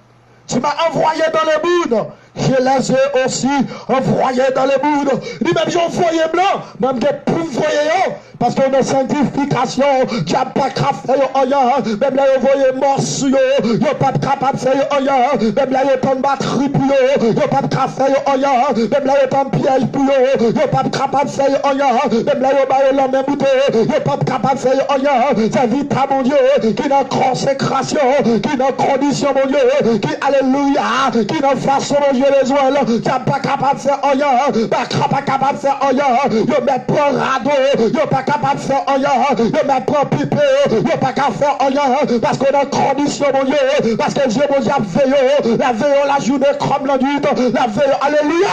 Tu m'as envoyé dans le monde. Je les ai aussi envoyés dans le monde. Lui-même, j'ai envoyé blanc. Même des pour voyer. Parce qu'on a sanctification. Tu n'as pas capable de faire rien. Même là, il envoyé morceau. Il n'y a pas capable de faire rien. Même là, il y a pas de batterie pour eux. Il n'y a pas capable de faire rien. Même là, il y a pas de piège pour eux. Il n'y a pas capable de faire rien. Même là, il y a la même bouteille. Il n'y a pas capable de faire rien. C'est vite à mon Dieu. Qui n'a consécration. Qui n'a condition, mon Dieu. Qui, alléluia. Qui n'a façon, mon Dieu, les oies. Qui n'a pas capable de faire rien. Pas capable de faire rien. Il n'y a pas de radeau. Il n'y a pas capable de faire rien. Il n'y a pas de pipe. Il n'y a pas capable de faire rien. Parce qu'on a condition, mon Dieu. Parce que Dieu, mon Dieu, a veillé. La veille, la journée, comme la nuit. La veille, alléluia.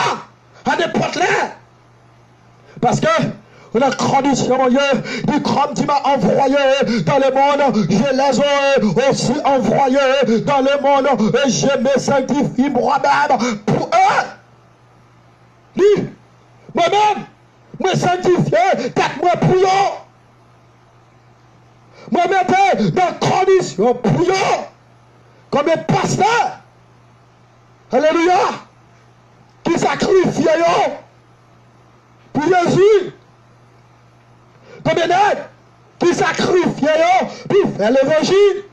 À n'importe l'air. Parce que on a condition, mon Dieu, du comme tu m'as envoyé dans le monde, je les ai aussi envoyés dans le monde et je me sanctifie moi-même pour eux. Dis, moi-même, me sanctifier, moi pour eux. Moi mettre dans condition pour eux, comme un pasteur. Alléluia, qui sacrifie pour Jésus. Comme un aide qui sacrifie pour faire l'évangile.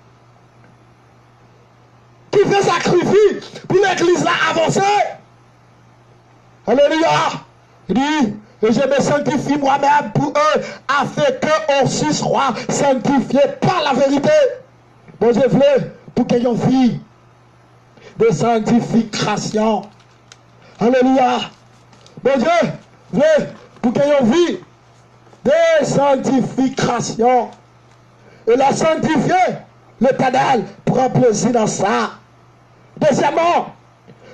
Qui fait sacrifice pour l'église là avancer. Alléluia. Il dit, et je me sanctifie moi-même pour eux, afin qu'eux aussi soient sanctifiés par la vérité. Bon, je voulais pour qu'ils aient une vie de sanctification. Alléluia. Bon Dieu, voulez pour qu'ils aient une vie de sanctification. Et la sanctifier, l'Éternel prend plaisir dans ça. Deuxièmement,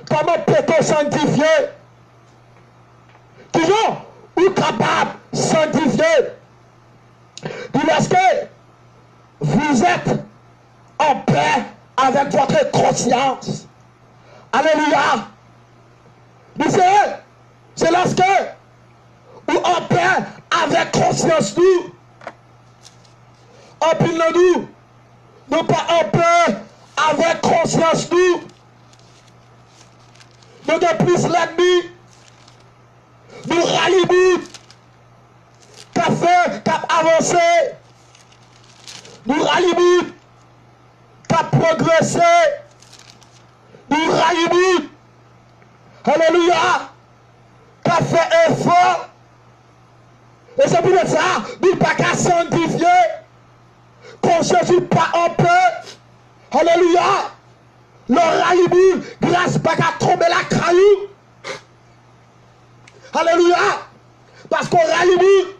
comment peut-on sanctifier? Toujours, ou capable de sanctifier. Lorsque vous êtes en paix avec votre conscience. Alléluia. C'est lorsque ou en paix avec conscience nous. En pile nous. Nous pas en paix avec conscience nous. Nous de plus l'ennemi. Nous rallions. Qu'a fait, qu'a avancé. Nous rallions. Qu'a progressé. Nous rallions. Alléluia. Qui a fait effort. Et c'est pour ça, il n'est pas qu'à sanctifier. Qu'on ne joue pas en paix. Alléluia. L'oraïbou, grâce pas qu'à tomber la caillou. Alléluia. Parce qu'on raïbou,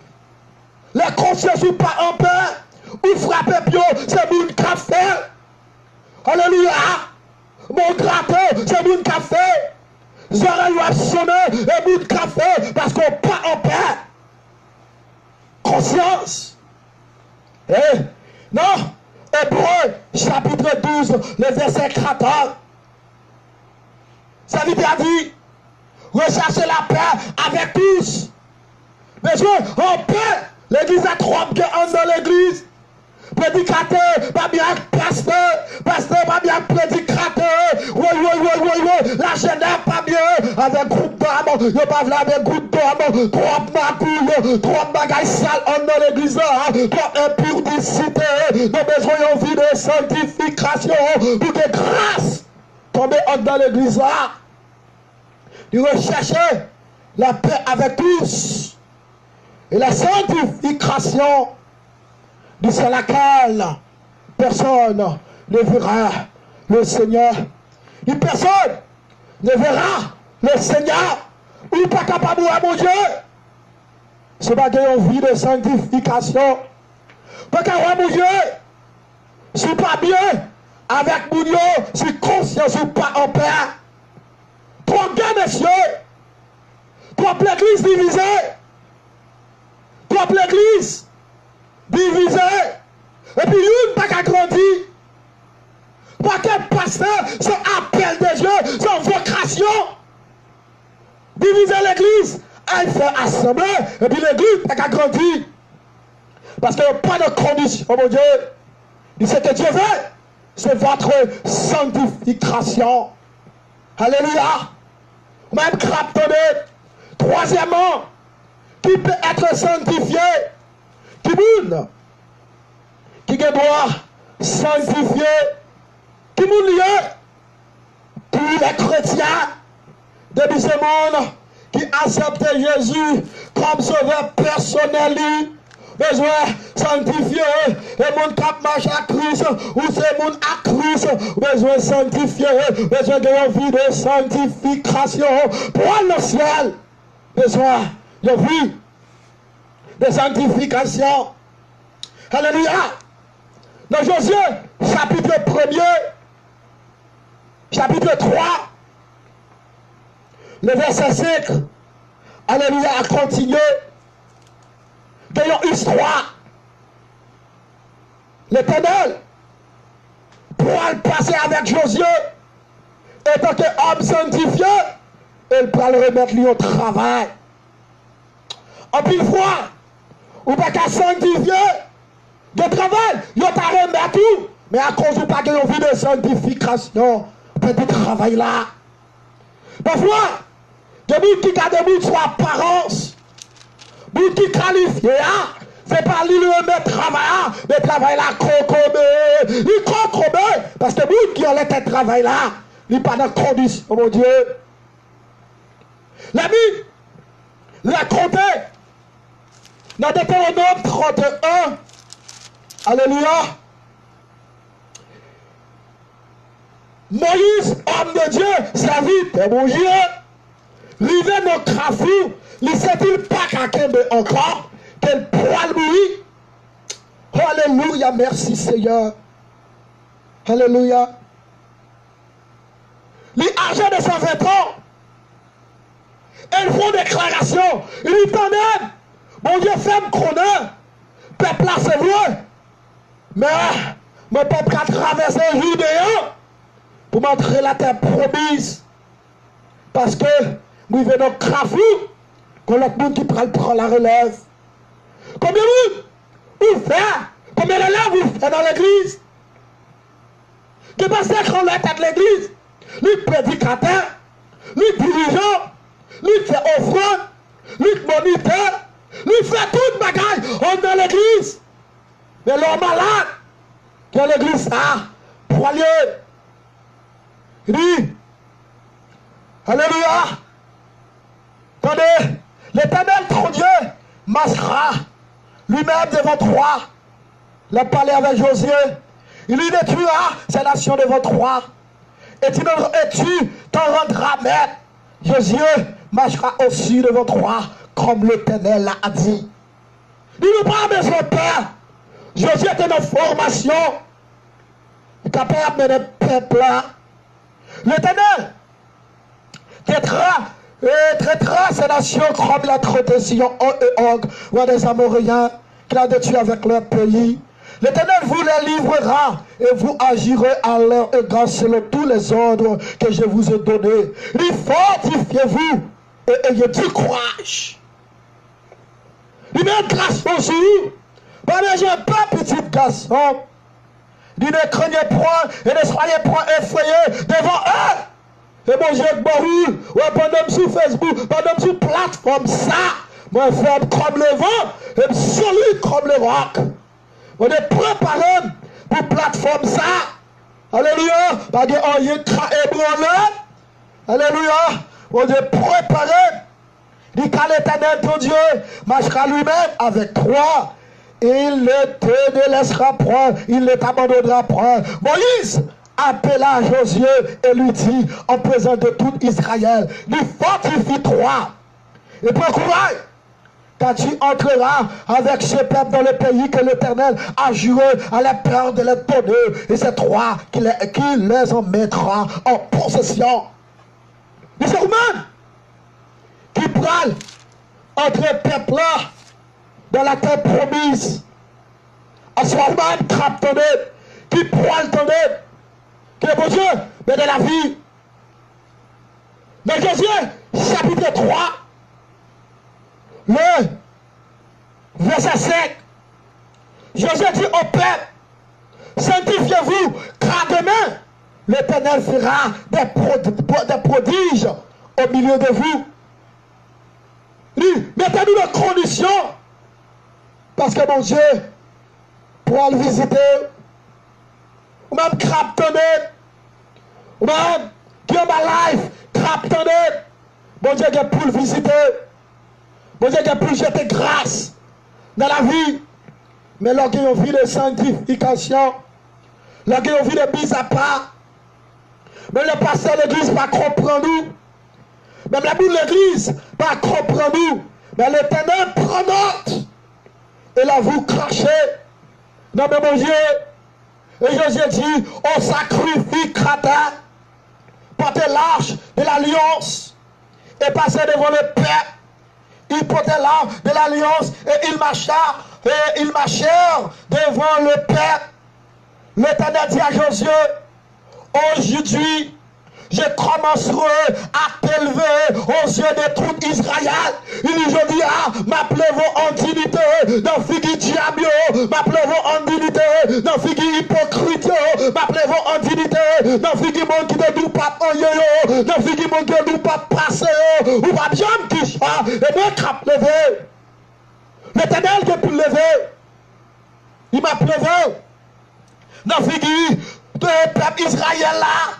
les consciences ne sont pas en paix. Ou frapper pio, c'est mon café. Alléluia. Mon gratteur, c'est mon café. J'aurais eu à sonner et mon café parce qu'on n'est pas en paix. Conscience. Eh, non. Hébreu, chapitre 12, le verset 14. Ça veut dire dit, recherchez la paix avec tous. Mais en paix, l'église a trop bien dans l'église. Prédicateur, pas bien pasteur, pasteur, pas bien prédicateur. Oui, la jeunesse pas bien avec groupe d'âme, il n'y a pas avec groupe d'âme, trop macouille, trop bagaille sale dans l'église, trop impudicité, nous besoin de vie de sanctification pour que grâce tombe dans l'église. Il recherche la paix avec tous et la sanctification. C'est laquelle personne ne verra le Seigneur. Et personne ne verra le Seigneur. Ou pas capable de mon Dieu. C'est pas une vie de sanctification. Pas capable mon Dieu. C'est pas bien avec mon Dieu. C'est conscience ou pas en paix. Trop bien, messieurs. Trop l'église divisée. Trop l'église divisé. Et puis, une pas qu'à grandir. Pas qu'un pasteur, son appel de Dieu, son vocation. Diviser l'église. Elle fait assembler. Et puis, l'église pas qu'à grandir. Parce qu'il n'y a pas de condition, mon Dieu. Et ce que Dieu veut, c'est votre sanctification. Alléluia. Même craptonné. Troisièmement, qui peut être sanctifié? Qui doit sanctifier, qui nous lie pour les chrétiens depuis ce monde qui acceptent Jésus comme sauveur personnel, besoin sanctifier, et mon cap marche à Christ, ou c'est mon à Christ, besoin sanctifier, besoin de la vie de sanctification pour le ciel, besoin de vie de sanctification. Alléluia. Dans Josué, chapitre 1er, chapitre 3, le verset 5, alléluia, a continué dans une histoire. L'Éternel, pour le passer avec Josué, étant qu'homme sanctifié, il peut le remettre lui au travail. En plus fois, ou pas qu'à sanctifier, de travail, il y a tout, mais à cause de pas de vie de sanctification, petit travail là. Parfois, des gens qui ont des gens sur apparence, des gens qui qualifient, c'est pas lui le travail, mais travail là, il concombe, parce que les gens qui ont le travail là, ils n'ont pas de condition, mon Dieu. L'ami, l'a compté, dans Deutéronome 31, alléluia. Moïse, homme de Dieu, sa vie, et mon Dieu, rivé nos crafous, ne sait-il pas qu'à Kembe encore, qu'elle poil lui. Alléluia, merci Seigneur. Alléluia. Les âgés de 120 ans, elles font déclaration, ils disent quand même, mon Dieu fait me connaître, peuple là c'est vrai. Mais mon peuple a traversé le Judéen pour montrer la terre promise. Parce que nous venons crafou, que l'autre monde qui prend la relève. Combien vous faites? Combien d'élèves vous faites dans l'église? Que pasteur quand la tête de l'église, lui prédicateur, lui dirigeant, lui fait offrande, lui moniteur, lui fait toute bagaille dans l'église. Mais l'homme malade, que l'église a, poilier, il dit, Alléluia. Attendez, l'Éternel, ton Dieu, marchera lui-même devant toi. Il a parlé avec Josué. Il lui détruira ces nations devant toi. Et tu t'en rendras maître. Josué marchera aussi devant toi, comme l'Éternel l'a dit. Dis-nous pas, mais son père, Josué était dans formation. Il est capable de mener le peuple là. L'Éternel traitera ces nations comme la traité Sion, et Og, roi des Amoréens, qu'il a détruit avec leur pays. L'Éternel vous les livrera et vous agirez à leur égard selon tous les ordres que je vous ai donnés. Fortifiez-vous et ayez du courage. Il met grâce aussi. Parce que pas petit garçon. Il ne craignez point et ne soyez point effrayés devant eux. Et mon Dieu, bon, pendant sur Facebook, pendant sur plateforme ça, moi faire comme le vent et solide comme le roc. On est préparé pour plateforme ça. Alléluia. Parce qu'on y est ébranlé. Alléluia. On est préparé. Dit qu'à l'Éternel ton Dieu marchera lui-même avec toi. Il ne te délaissera point. Il ne t'abandonnera point. Moïse appela Josué et lui dit en présence de tout Israël, lui fortifie-toi et prends courage. Car tu entreras avec ce peuple dans le pays que l'Éternel a juré à la peur de les donner. Et c'est toi qui les en mettra en possession. Mais c'est humain qui prennent entre les peuples là dans la terre promise. À ce moment, trappe ton aide, qui prend ton aide, qui est bon Dieu, mais de la vie. Dans Josué, chapitre 3, le verset 5, Josué dit au peuple, sanctifiez-vous, car demain, l'Éternel fera des prodiges au milieu de vous. Mettez-nous dans condition, parce que mon Dieu, pour le visiter, ou même craptonner, ou même qui est ma life, craptonner, mon Dieu, est pour le visiter. Mon Dieu, est pour jeter grâce dans la vie. Mais lorsqu'il y a une vie de sanctification, lorsqu'il y a une vie de mise à part, même le pasteur de l'église pas comprendre nous. Même la boule de l'église pas comprendre nous. Mais l'Éternel prend note. Et là vous crachez. Non mais mon Dieu. Et Josué dit, on sacrifie Krata, portez l'arche de l'alliance et passez devant le peuple. Ils portaient l'arche de l'alliance et ils marchèrent devant le peuple. L'Éternel dit à Josué, aujourd'hui, je commencerai à t'élever aux yeux de tout Israël. Il dit, je dis, m'appelez-vous en dignité, dans figi diabio, m'appelez-vous en dignité, dans figi hypocrite, m'appelez-vous en dignité, dans figi mon qui ne doit pas en yo, dans figi mon qui ne doit pas passer, ou pas bien qui soit, et moi cap levé. L'Éternel qui peut lever, il m'a levé, dans figi, de peuple Israël là,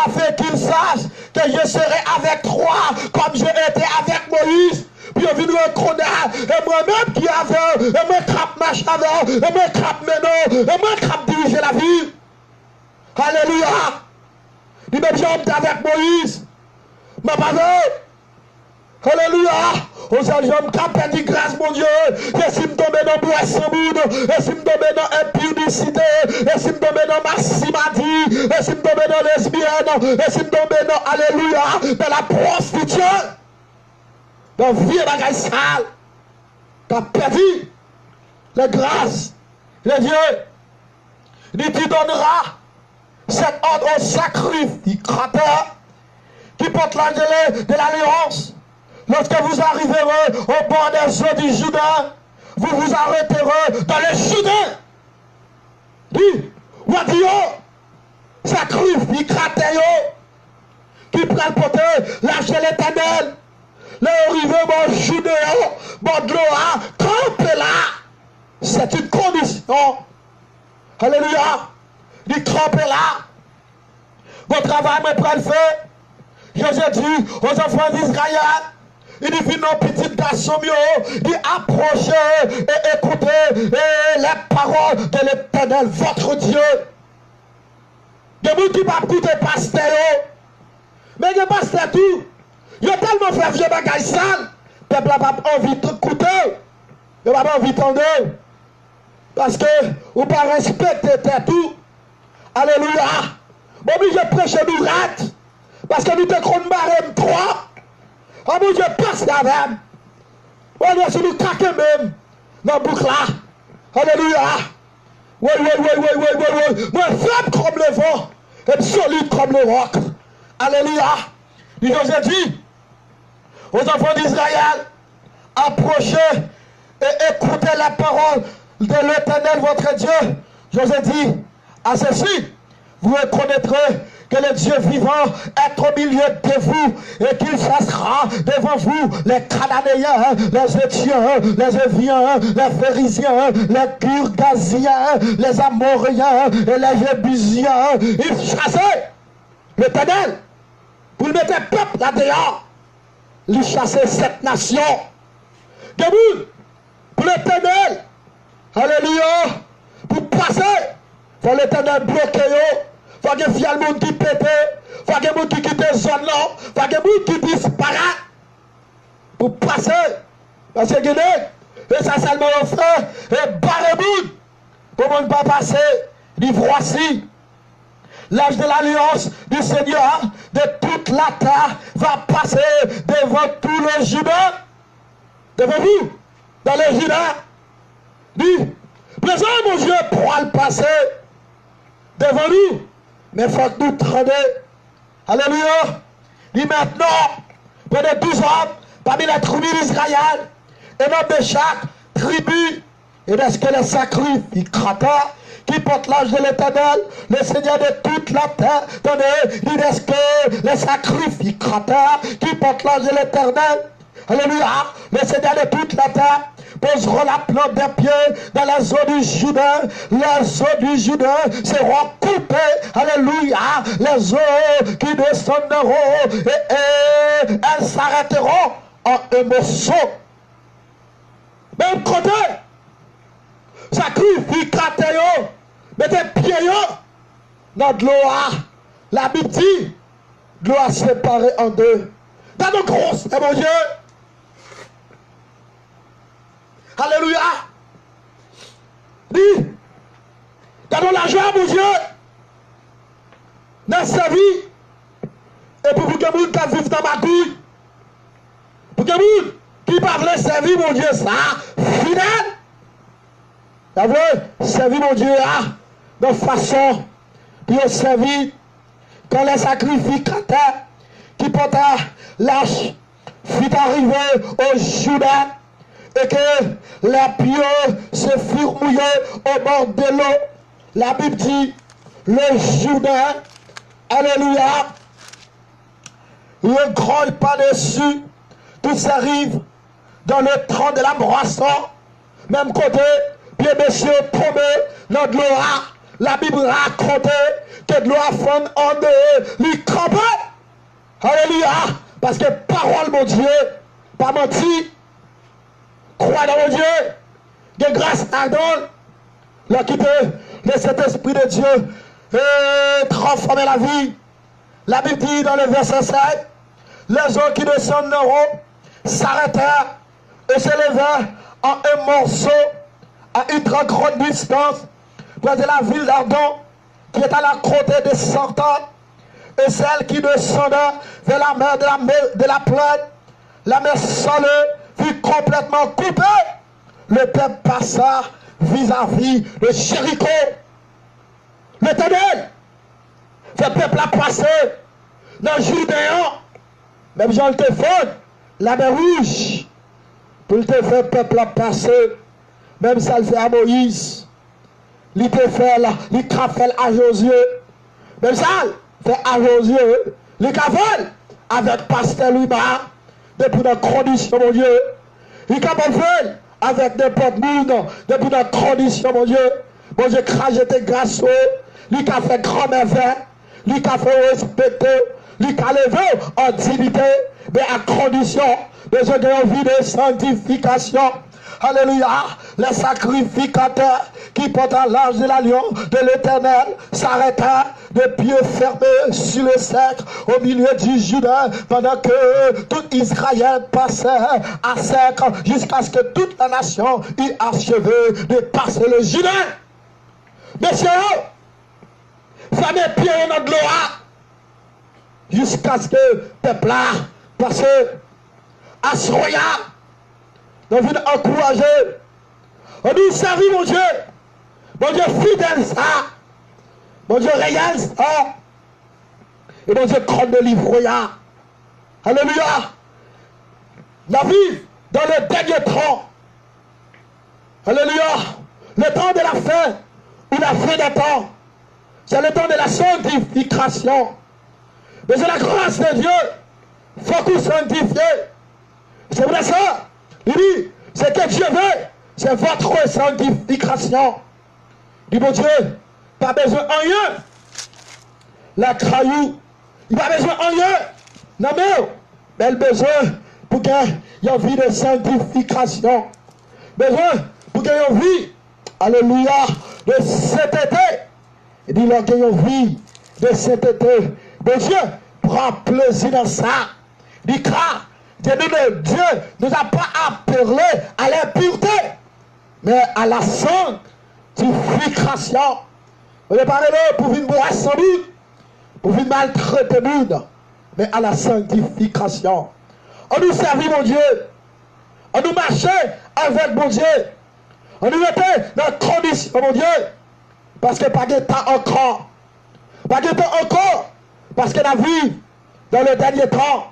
afin qu'il sache que je serai avec toi comme je étais avec Moïse. Puis on vient nous reconnaître, et moi-même qui avais, et moi qui marche avant, et moi qui maintenant, et moi qui diriger la vie. Alléluia. Il m'a dit, on avec Moïse. Ma parole. Alléluia. Aux hommes qui ont perdu grâce, mon Dieu. Et si me tombe dans boisson monde, et si me tombe dans impudicité, et si me tombe dans massimadi, et si me tombe dans lesbienne, et si me tombe dans, alléluia, dans la prostitution, dans vie et bagaille sale, tu as perdu la grâce de Dieu. Il te donnera cet ordre au sacrificateur qui porte l'angélé de l'alliance. Lorsque vous arriverez au bord des eaux du Jourdain, vous vous arrêterez dans le Jourdain. Dit, Wadio, sacrificateur, qui prend porter lâcher l'Éternel, l'arrivée au Jourdain, bon de l'eau, campez là. C'est une condition. Alléluia. Dit campez là. Votre travail me prend le fait. Jésus dit aux enfants d'Israël, il dit, venez nos petits garçons, il dit, approchez et écoutez les paroles de l'Éternel, votre Dieu. Il y a des gens qui ne peuvent pas écouter pasteur, mais il y a des pasteurs tout. Il y a tellement fait vieux bagaille sale, le peuple n'a pas envie d'écouter, il n'a pas envie d'entendre. Parce que vous ne pas respecter tout. Alléluia. Bon, mais je prêche nous rate. Parce que nous te croyons marre trois. Ah mon Dieu, passe la même. On doit se nous craquer même. Dans le boucle là. Alléluia. Oui. Moi, faible comme le vent. Et solide comme le roc. Alléluia. Il nous a dit aux enfants d'Israël, approchez et écoutez la parole de l'Éternel votre Dieu. José dit à ceci, vous reconnaîtrez que le Dieu vivant est au milieu de vous et qu'il chassera devant vous les Cananéens, les Éthiens, les Éviens, les Phérésiens, les Girgasiens, les Amoréens et les Jébusiens. Il chassait l'Éternel. Vous le mettez peuple là-dehors. Il chassait cette nation. Debout pour l'Éternel. Alléluia. Pour passer, il faut l'Éternel bloquer. Il faut qu'il y ait le monde qui pète. Il faut qu'il y ait le monde qui quitte la zone là. Il faut qu'il y ait le monde qui disparaît. Pour passer. Parce que et ça seulement on fait. Et barre le monde. Pour ne pas passer. Il voici. L'âge de l'alliance du Seigneur de toute la terre va passer devant tout le Juda. Devant vous. Dans le Juda. Dit, présent mon Dieu pourra le passer devant nous, mais il faut que nous traînions. Alléluia. Dit maintenant, près de 12 hommes parmi les tribus d'Israël, et non de chaque tribu, et est-ce que les sacrificateurs qui portent l'âge de l'Éternel, le Seigneur de toute la terre, il est-ce que les sacrificateurs qui portent l'âge de l'Éternel, alléluia, le Seigneur de toute la terre, poseront la plante des pieds dans la zone du Jourdain. Les eaux du Jourdain seront coupées. Alléluia. Les eaux qui descendront et elles s'arrêteront en un morceau. Même côté, sacrificateur, mettez pieds dans de l'eau. La Bible dit, de l'eau a séparé en deux. Dans nos grosses, mon Dieu. Alléluia. Dis, dans la joie, mon Dieu, dans sa vie, et pour que vous qui vivent dans ma couille, pour que vous qui parlez servir, mon Dieu, ça, fidèle, vous voulez servir, mon Dieu, de façon pour servir quand les sacrificateurs qui portent l'âge fut arrivé au Jourdain. Et que les pieux se furent mouillés au bord de l'eau. La Bible dit, le Jourdain, alléluia, le grand par-dessus, tout s'arrive dans le tronc de la moisson, même côté, puis monsieur tombé dans de l'eau. La Bible raconte que de l'eau a fondu en deux, lui campait. Alléluia, parce que parole, mon Dieu, pas menti. Crois dans mon Dieu, de grâce à Dieu, là qui peut laisser cet esprit de Dieu transformer la vie. La Bible dit dans le verset 7, les eaux qui descenderont s'arrêtèrent et s'élevèrent en un morceau à une très grande distance près de la ville d'Ardon qui est à la côté des sortants et celle qui descendait vers la mer de la plaine, la mer salée fut complètement coupé. Le peuple passa vis-à-vis de Jéricho. L'Éternel fait le peuple à passer dans le Jourdain. Même Jean le téléphone, la mer rouge, pour le faire le peuple à passer. Même ça le fait à Moïse. Il te fait là, il a fait à Josué. Même ça fait à Josué. Il a fait avec pasteur Louis-Mar. Depuis notre condition, mon Dieu. Il est capable de faire avec n'importe monde. Depuis notre condition, mon Dieu. Mon Dieu, crachez tes grâces. Il a fait grand merveille. Il a fait respecter. lui qu'à lever en dignité, mais à condition de ce qu'il vie de sanctification. Alléluia. Les sacrificateurs qui portent à l'âge de l'alliance de l'Éternel s'arrêtèrent de pieds fermés sur le cercle au milieu du Juda pendant que tout Israël passait à cercle jusqu'à ce que toute la nation eût achevé de passer le Juda. Messieurs, fermez pieds dans de l'eau jusqu'à ce que le peuple-là passe à Soya. Nous venons encourager. On nous servit, mon Dieu. Mon Dieu fidèle ça. Mon Dieu réel ça. Et mon Dieu compte de livre. Alléluia. La vie dans le dernier temps. Alléluia. Le temps de la fin. Ou la fin des temps. C'est le temps de la sanctification. Mais c'est la grâce de Dieu. Il faut qu'on sanctifie. C'est vrai ça. Il dit, ce que Dieu veut, c'est votre sanctification. Il dit, mon Dieu, pas besoin de rien. La caillou, il n'a pas besoin de rien. Non, mais il a besoin pour qu'il y ait une vie de sanctification. Besoin pour qu'il y ait une vie, alléluia, de sainteté. Il dit, qu'il y ait une vie de sainteté. Mon Dieu prend plaisir dans ça. Il dit, Dieu ne nous a pas appelé à l'impureté, mais à la sanctification. On n'est pas là pour venir boire sans but, pour venir maltraiter le monde, mais à la sanctification. On nous servit, mon Dieu. On nous marchait avec mon Dieu. On nous mettait dans la condition, mon Dieu. Parce que pas de temps encore. Pas de temps encore. Parce que la vie, dans le dernier temps,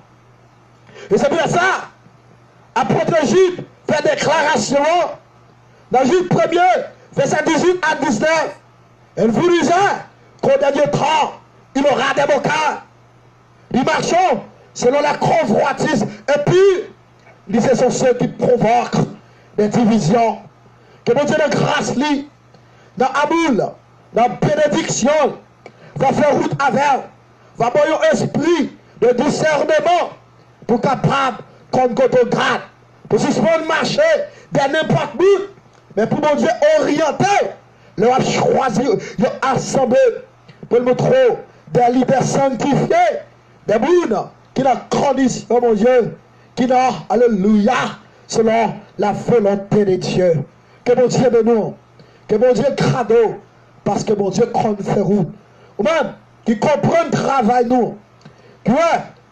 et c'est pour ça, apôtre Jude fait déclaration dans Jude 1er, verset 18 à 19. Elle vous disait qu'au dernier temps, il aura des moqueurs. Ils marchent selon la convoitise. Et puis, ce sont ceux qui provoquent des divisions. Que mon Dieu de grâce, lui, dans Amoul, dans bénédiction, va faire route avec, va avoir un esprit de discernement pour capable qu'on grade, pour suspendre le marché de n'importe où, mais pour mon Dieu orienter, leur a choisi, leur a assemblé pour le montrer des leaders sanctifiés, des mounes qui n'ont condition, mon Dieu, qui n'ont, alléluia, selon la volonté de Dieu. Que mon Dieu de nous, que mon Dieu crado, parce que mon Dieu compte faire route. Ou même, qui comprennent le travail, nous, qui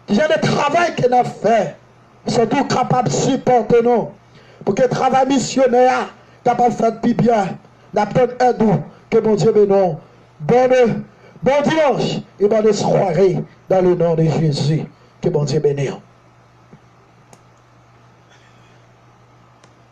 j'ai le travail qu'on a fait, surtout capable de supporter nous, pour que le travail missionnaire capable de faire plus bien, la petite aide que mon Dieu bénisse. Bon dimanche et bonne soirée dans le nom de Jésus. Que mon Dieu bénisse.